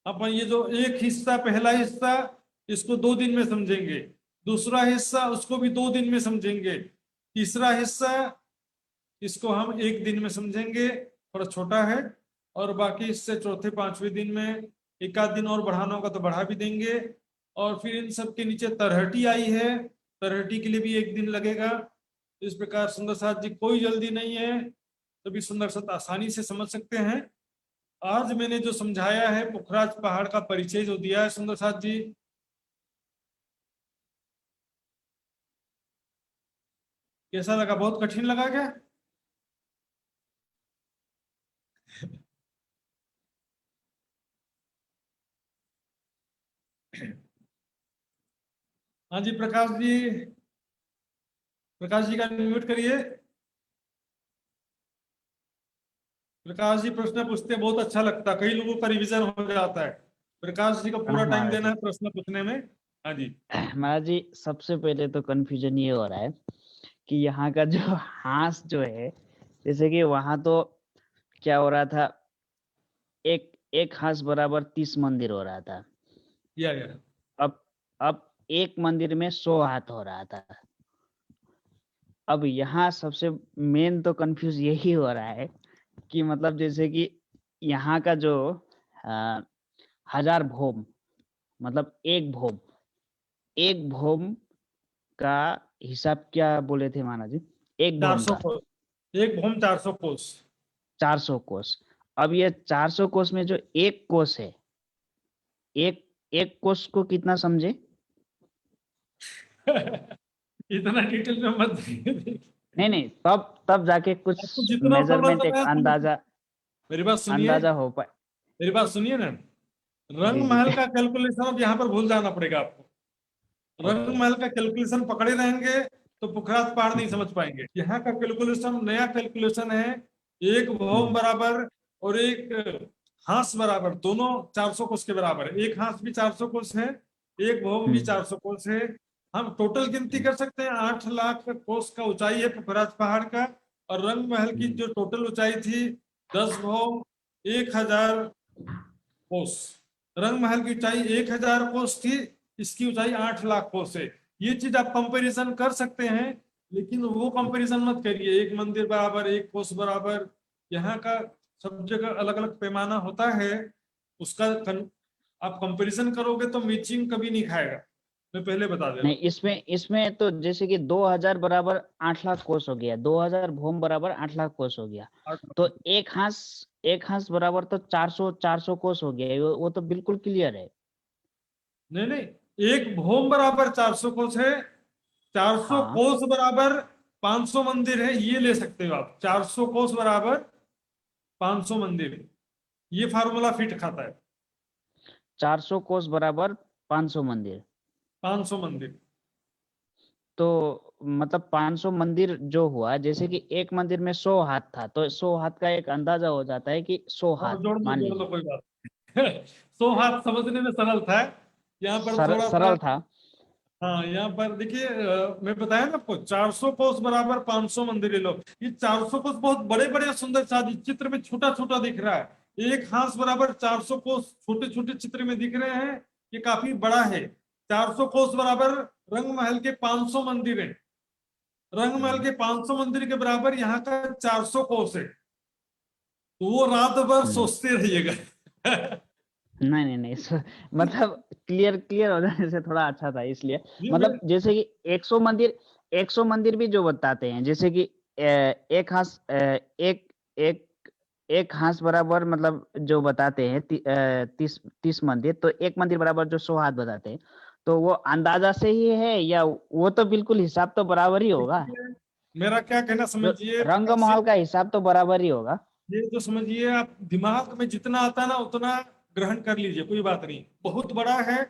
अपन ये जो एक हिस्सा, पहला हिस्सा, इसको 2 दिन में समझेंगे, दूसरा हिस्सा उसको भी 2 दिन में समझेंगे, तीसरा हिस्सा इसको हम 1 दिन में समझेंगे, थोड़ा छोटा है, और बाकी इससे चौथे 5वें दिन में 1 आध दिन और बढ़ाना होगा तो बढ़ा भी देंगे। और फिर इन सब के नीचे तरहटी आई है, तरहटी के लिए भी 1 दिन लगेगा। इस प्रकार सुंदर साथ जी कोई जल्दी नहीं है, तभी सुंदर साथ आसानी से समझ सकते हैं। आज मैंने जो समझाया है पुखराज पहाड़ का परिचय जो दिया है सुंदर साथ जी, कैसा लगा? बहुत कठिन लगा क्या? हाँ जी प्रकाश जी, प्रकाश जी का म्यूट करिए। प्रकाश जी प्रश्न पूछते बहुत अच्छा लगता है, कई लोगों का रिवीजन हो जाता है। प्रकाश जी को पूरा टाइम देना है प्रश्न पूछने में। हाँ जी महाराज जी, सबसे पहले तो कंफ्यूजन ये हो रहा है कि यहाँ का जो हांस जो है, जैसे कि वहां तो क्या हो रहा था, एक हांस बराबर 30 मंदिर हो रहा था। या अब एक मंदिर में 100 हाथ हो रहा था। अब यहाँ सबसे मेन तो कंफ्यूज यही हो रहा है कि मतलब जैसे कि यहाँ का जो 1000 भौम मतलब एक भौम का हिसाब क्या बोले थे महाराज जी? एक भौम 400 का कोस, एक भौम 400 कोस। 400 कोस। अब ये 400 कोस में जो एक कोस है, एक एक कोस को कितना समझे? इतना डिटेल में मत नहीं नहीं, तब जाके कुछ आपको जितना समझ मेजरमेंट, एक रहा है अंदाजा मेरी बात सुनिए, अंदाजा हो पाए। मेरी बात सुनिए ना। जी रंग जी। महल का कैलकुलेशन अब यहाँ पर भूल जाना पड़ेगा आपको। रंग ओके। महल का कैलकुलेशन पकड़े रहेंगे तो पुखराज पहाड़ नहीं समझ पाएंगे। यहाँ का कैलकुलेशन नया कैलकुलेशन है। एक भौम बराबर और एक हांस बराबर, दोनों 400 कोस के बराबर है। एक हांस भी 400 कोस है, एक भौम भी 400 कोस है। हम टोटल गिनती कर सकते हैं। 8 लाख कोस का ऊंचाई है पुखराज पहाड़ का, और रंग महल की जो टोटल ऊंचाई थी 10 भौम 1000 कोस। रंग महल की ऊंचाई 1000 कोस थी, इसकी ऊंचाई 8 लाख कोस है। ये चीज आप कंपैरिजन कर सकते हैं, लेकिन वो कंपैरिजन मत करिए एक मंदिर बराबर एक कोस बराबर। यहाँ का सब जगह अलग अलग पैमाना होता है, उसका आप कंपैरिजन करोगे तो मैचिंग कभी नहीं खाएगा, मैं पहले बता दे रहा नहीं, हूँ। इसमें तो जैसे कि 2000 बराबर 8 लाख कोस हो गया, 2000 भूम बराबर 8 लाख कोस हो गया, तो एक हांस बराबर तो 400 कोस हो गया। वो तो बिल्कुल क्लियर है। नहीं नहीं, एक भौम बराबर 400 कोस है, 400 हाँ, कोस बराबर 500 मंदिर है, ये ले सकते हो आप। 400 कोस बराबर 500 मंदिर है, ये फार्मूला फिट खाता है। 400 कोस बराबर 500 मंदिर। 500 मंदिर। तो मतलब 500 मंदिर जो हुआ, जैसे कि एक मंदिर में 100 हाथ था, तो 100 हाथ का एक अंदाजा हो जाता है कि 100 हाथ मान जोड़ दो लीजिए। कोई बात नहीं। 100 हाथ समझने में सरल था, यहाँ पर थोड़ा सा। सरल था। हाँ, यहाँ पर देखिए, मैं बताया ना आपको 400 कोस बराबर 500 मंदिर ले लो। ये 400 कोस बहुत बड़े बड़े सुंदर शादी चित्र में छोटा छोटा दिख रहा है। एक हांस बराबर 400 कोस छोटे छोटे चित्र में दिख रहे हैं, ये काफी बड़ा है। 400 कोस बराबर रंग महल के 500 मंदिर है। रंग महल के 500 मंदिर के बराबर यहाँ का 400 कोस है। तो वो रात भर हम्म। सोचते रहिएगा। नहीं नहीं नहीं, मतलब क्लियर हो जाने से थोड़ा अच्छा था, इसलिए ये मैं मतलब जैसे कि 100 मंदिर भी जो बताते हैं, जैसे कि एक हांस एक एक एक हांस बराबर, मतलब जो बताते हैं 30 मंदिर, तो एक मंदिर बराबर जो 100 हाथ बताते हैं, तो वो अंदाजा से ही है, या वो तो बिल्कुल हिसाब तो बराबर ही होगा? देखिए, मेरा क्या कहना जो समझिए रंग प्रकाश जी, महल का हिसाब तो बराबर ही होगा। ये जो समझिए आप दिमाग में जितना आता है ना उतना ग्रहण कर लीजिए, कोई बात नहीं। बहुत बड़ा है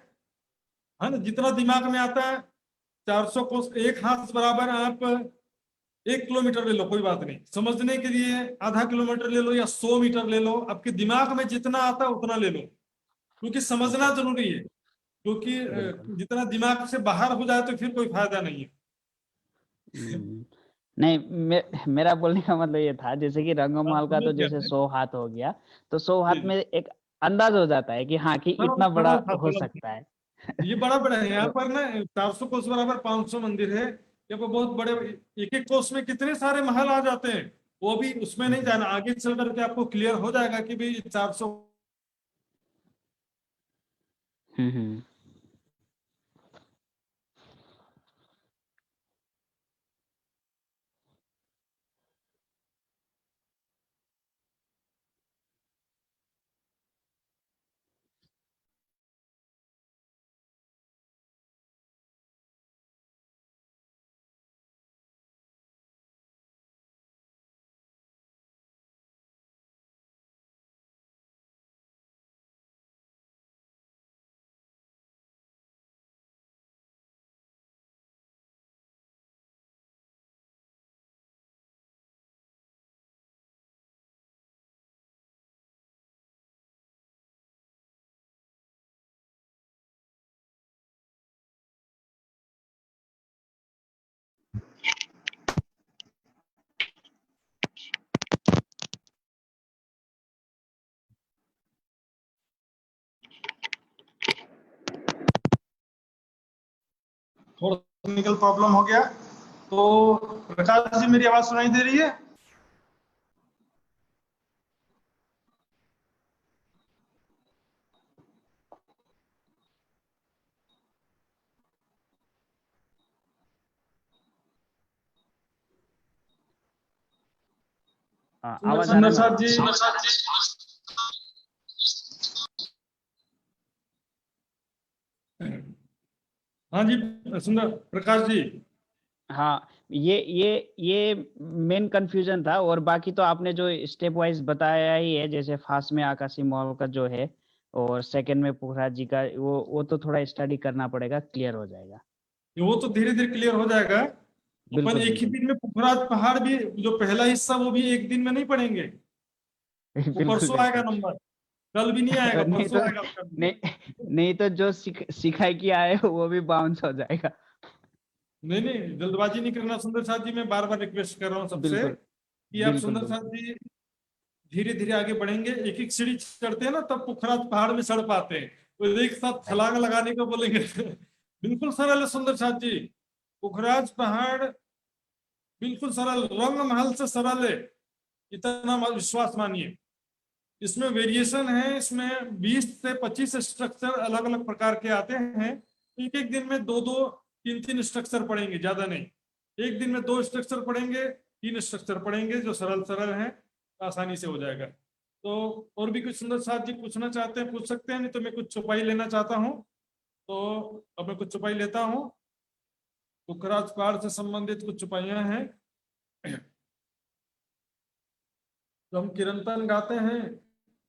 ना, जितना दिमाग में आता है। 400 कोस एक हाथ बराबर आप 1 किलोमीटर ले लो, कोई बात नहीं। समझने के लिए आधा किलोमीटर ले लो या 100 मीटर ले लो, आपके दिमाग में जितना आता है उतना ले लो, क्योंकि समझना ओके। जरूरी है। क्योंकि बिल्कुल। जितना दिमाग से बाहर हो जाए तो फिर कोई फायदा नहीं है। हम्म, नहीं, मेरा बोलने का मतलब ये था, जैसे कि आप रंगमहल का समझ तो गए जैसे थे। 100 हाथ हो गया, तो 100 जी हाथ जी, में एक अंदाज हो जाता है कि हाँ, कि सरल इतना बड़ा सरल था, हो सरल था। सकता है। ये बड़ा बड़ा है यहाँ तो पर ना। 400 कोस बराबर 500 मंदिर है, ये पर बहुत बड़े। एक एक कोस में कितने सारे महल आ जाते हैं, वो भी उसमें नहीं जाना। आगे चल करके आपको क्लियर हो जाएगा कि भाई 400। हम्म। थोड़ा टेक्निकल प्रॉब्लम हो गया। तो प्रकाश जी, मेरी आवाज सुनाई दे रही है? आवाज आ सुंदर रहा साथ है? जी, हाँ जी, सुंदर प्रकाश जी। हाँ, ये मेन कंफ्यूजन था, और बाकी तो आपने जो स्टेप वाइज बताया ही है, जैसे फर्स्ट में आकाशी मॉल का जो है और सेकंड में पुखराज जी का, वो तो थोड़ा स्टडी करना पड़ेगा, क्लियर हो जाएगा। वो तो धीरे धीरे क्लियर हो जाएगा। अपन बिल्कुल एक ही बिल्कुल। दिन में पुखराज पहाड़ भी, जो पहला हिस्सा, वो भी एक दिन में नहीं पढ़ेंगे। वो बिल्कुल परसों आएगा बिल्कुल। नंबर, कल भी नहीं आएगा, नहीं परसों तो आएगा उसका नंबर। नहीं तो जो सिखाई किया है वो भी बाउंस हो जाएगा। नहीं नहीं, जल्दबाजी नहीं करना सुंदर साथ जी, मैं बार बार रिक्वेस्ट कर रहा हूँ सबसे बिल्कुल कि आप बिल्कुल सुंदर साथ बिल्कुल। जी धीरे धीरे आगे बढ़ेंगे। एक एक सीढ़ी चढ़ते हैं ना, तब पुखराज पहाड़ में चढ़ पाते हैं। वो एक साथ छलांग लगाने को बोलेंगे बिल्कुल सरल है सुंदर साथ जी। पुखराज पहाड़ बिल्कुल सरल, रंग महल से सरल है, इतना विश्वास मानिए। इसमें वेरिएशन है, इसमें 20 से 25 स्ट्रक्चर अलग अलग प्रकार के आते हैं। एक एक दिन में 2-2, 3-3 स्ट्रक्चर पढ़ेंगे, ज्यादा नहीं। एक दिन में 2 स्ट्रक्चर पढ़ेंगे, 3 स्ट्रक्चर पढ़ेंगे, जो सरल सरल हैं, आसानी से हो जाएगा। तो और भी कुछ सुंदर साथ जी पूछना चाहते हैं पूछ सकते हैं, नहीं तो मैं कुछ चौपाई लेना चाहता हूँ। तो अब मैं कुछ चौपाई लेता हूँ। पुखराज पहाड़ से संबंधित कुछ चौपाइयां हैं। तो हम कीर्तन गाते हैं,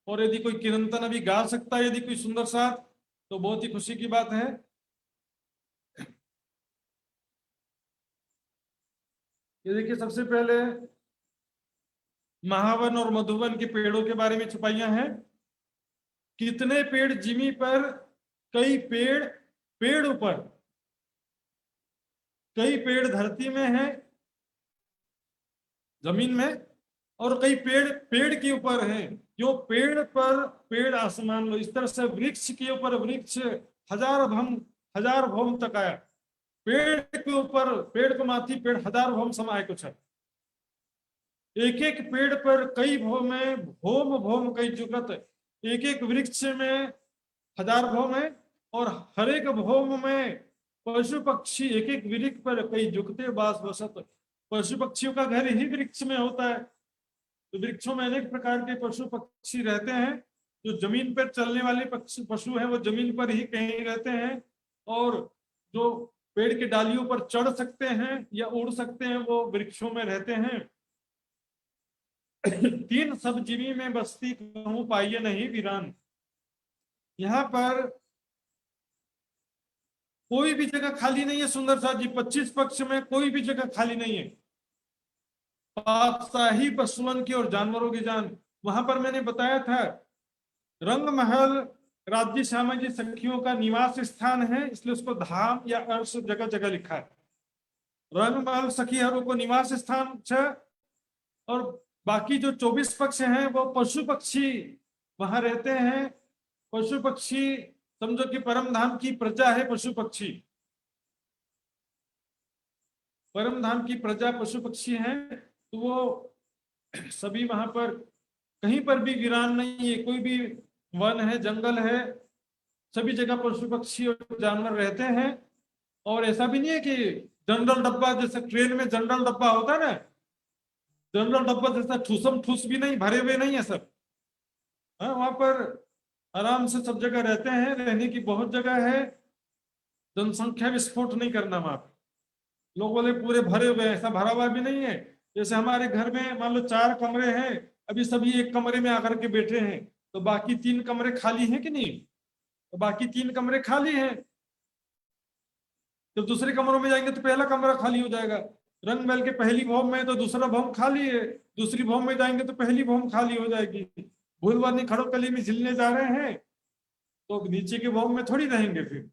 और यदि कोई कीर्तन अभी गा सकता है, यदि कोई सुंदर साथ, तो बहुत ही खुशी की बात है। ये देखिए, सबसे पहले महावन और मधुवन के पेड़ों के बारे में छुपाइयां हैं। कितने पेड़ जिमी पर, कई पेड़ पेड़ ऊपर, कई पेड़ धरती में है, जमीन में, और कई पेड़ पेड़ के ऊपर हैं। क्यों? पेड़ पर पेड़ आसमान लो, इस तरह से वृक्ष के ऊपर वृक्ष, हजार भौम तक आया। पेड़ के ऊपर पेड़ को माथी पेड़, हजार भौम समाये कुछ है। एक एक पेड़ पर कई भौम है, भौम भौम कई जुगत। एक एक वृक्ष में हजार भौम है, और हर एक भौम में पशु पक्षी, एक एक वृक्ष पर कई जुगते बास बसत। पशु पक्षियों का घर ही वृक्ष में होता है। तो वृक्षों में अनेक प्रकार के पशु पक्षी रहते हैं। जो जमीन पर चलने वाले पशु हैं, वो जमीन पर ही कहीं रहते हैं, और जो पेड़ के डालियों पर चढ़ सकते हैं या उड़ सकते हैं, वो वृक्षों में रहते हैं। 3 सब जीवी में बस्ती कहूं पाइए नहीं वीरान। यहाँ पर कोई भी जगह खाली नहीं है सुंदर साथ जी। 25 पक्ष में कोई भी जगह खाली नहीं है। पातशाही पशुओं की और जानवरों की जान। वहां पर मैंने बताया था, रंग महल राज्य श्यामा जी सखियों का निवास स्थान है, इसलिए उसको धाम या अर्श जगह जगह लिखा है। रंग महल सखियों को निवास स्थान है, और बाकी जो 24 पक्ष हैं वो पशु पक्षी वहां रहते हैं। पशु पक्षी समझो कि परम धाम की प्रजा है। पशु पक्षी परम धाम की प्रजा पशु पक्षी हैं, तो वो सभी वहां पर कहीं पर भी वीरान नहीं है। कोई भी वन है, जंगल है, सभी जगह पशु पक्षी और जानवर रहते हैं। और ऐसा भी नहीं है कि जनरल डब्बा, जैसे ट्रेन में जनरल डब्बा होता है ना, जनरल डब्बा जैसा ठूसम ठूस भी नहीं, भरे हुए नहीं है सब। हाँ, वहां पर आराम से सब जगह रहते हैं, रहने की बहुत जगह है। जनसंख्या विस्फोट नहीं करना वहां पर। लोग बोले पूरे भरे हुए हैं, ऐसा भरा हुआ भी नहीं है। जैसे हमारे घर में मान लो 4 कमरे हैं, अभी सभी एक कमरे में आकर के बैठे हैं, तो बाकी 3 कमरे खाली हैं कि नहीं? तो बाकी 3 कमरे खाली हैं। जब दूसरे कमरों में जाएंगे तो पहला कमरा खाली हो जाएगा। रंग महल के पहली भौम में तो दूसरा भौम खाली है, दूसरी भौम में जाएंगे तो पहली भौम खाली हो जाएगी। भूलवानी खड़ोकली में झिलने जा रहे हैं, तो नीचे के भौम में थोड़ी रहेंगे फिर।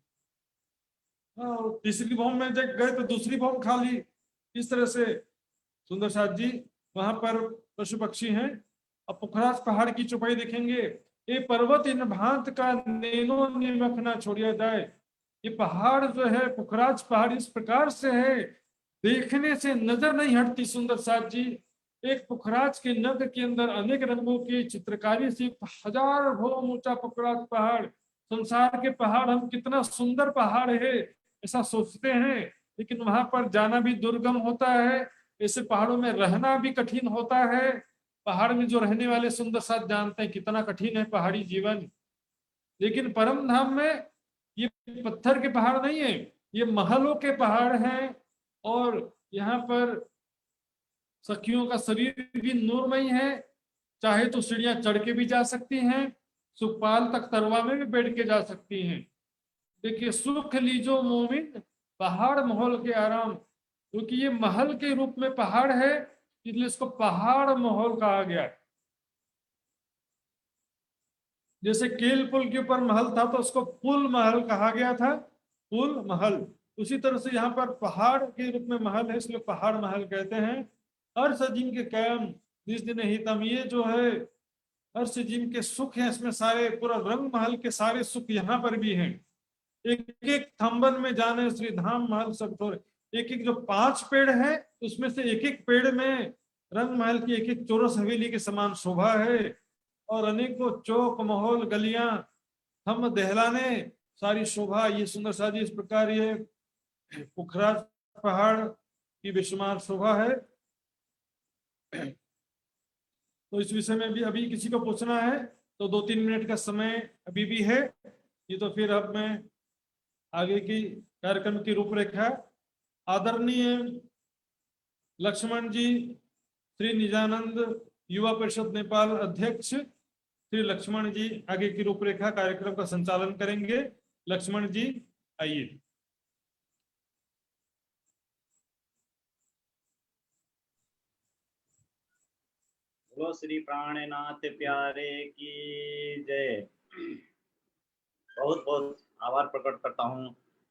तीसरी भौम में जब गए तो दूसरी भौम खाली। इस तरह से सुंदर साथ जी वहां पर पशु पक्षी हैं। अब पुखराज पहाड़ की चौपाई देखेंगे। ये पर्वत इन भांत का नैनो निमक ना छोड़िया जाए। ये पहाड़ जो है, पुखराज पहाड़ इस प्रकार से है, देखने से नजर नहीं हटती सुंदर साथ जी। एक पुखराज के नग के अंदर अनेक रंगों की चित्रकारी से 1000 भौम ऊंचा पुखराज पहाड़। संसार के पहाड़ हम कितना सुंदर पहाड़ है ऐसा सोचते हैं, लेकिन वहां पर जाना भी दुर्गम होता है। ऐसे पहाड़ों में रहना भी कठिन होता है। पहाड़ में जो रहने वाले सुंदर साथ जानते हैं कितना कठिन है पहाड़ी जीवन। लेकिन परम धाम में ये पत्थर के पहाड़ नहीं है, ये महलों के पहाड़ हैं। और यहाँ पर सखियों का शरीर भी नूरमय है, चाहे तो सीढ़ियां चढ़ के भी जा सकती हैं, सुखपाल तक तरवा में भी बैठ के जा सकती हैं। देखिए, सुख लीजो मोमिन पहाड़ महल के आराम, क्योंकि ये महल के रूप में पहाड़ है, इसलिए इसको पहाड़ महल कहा गया है। जैसे केल पुल के ऊपर महल था तो उसको पुल महल कहा गया था, पुल महल। उसी तरह से यहाँ पर पहाड़ के रूप में महल है, इसलिए पहाड़ महल कहते हैं। हर्ष जिनके कैम जिस दिन हितम, ये जो है हर्ष जिनके सुख है, इसमें सारे पूरा रंग महल के सारे सुख यहाँ पर भी हैं। एक एक थंबन में जाने श्री धाम महल सब थोड़े, एक एक जो 5 पेड़ है उसमें से एक एक पेड़ में रंग महल की एक एक चौरस हवेली के समान शोभा है। और अनेकों चौक महल गलियां हम दहलाने सारी शोभा, ये सुंदर साजी। इस प्रकार ये पुखराज पहाड़ की बेशुमार शोभा है। तो इस विषय में भी अभी किसी को पूछना है तो 2-3 मिनट का समय अभी भी है। ये तो फिर अब मैं आगे की कार्यक्रम की रूपरेखा, आदरणीय लक्ष्मण जी, श्री निजानंद युवा परिषद नेपाल अध्यक्ष श्री लक्ष्मण जी आगे की रूपरेखा कार्यक्रम का संचालन करेंगे। लक्ष्मण जी आइए। बोलो श्री प्राणनाथ प्यारे की जय। बहुत बहुत आभार प्रकट करता हूँ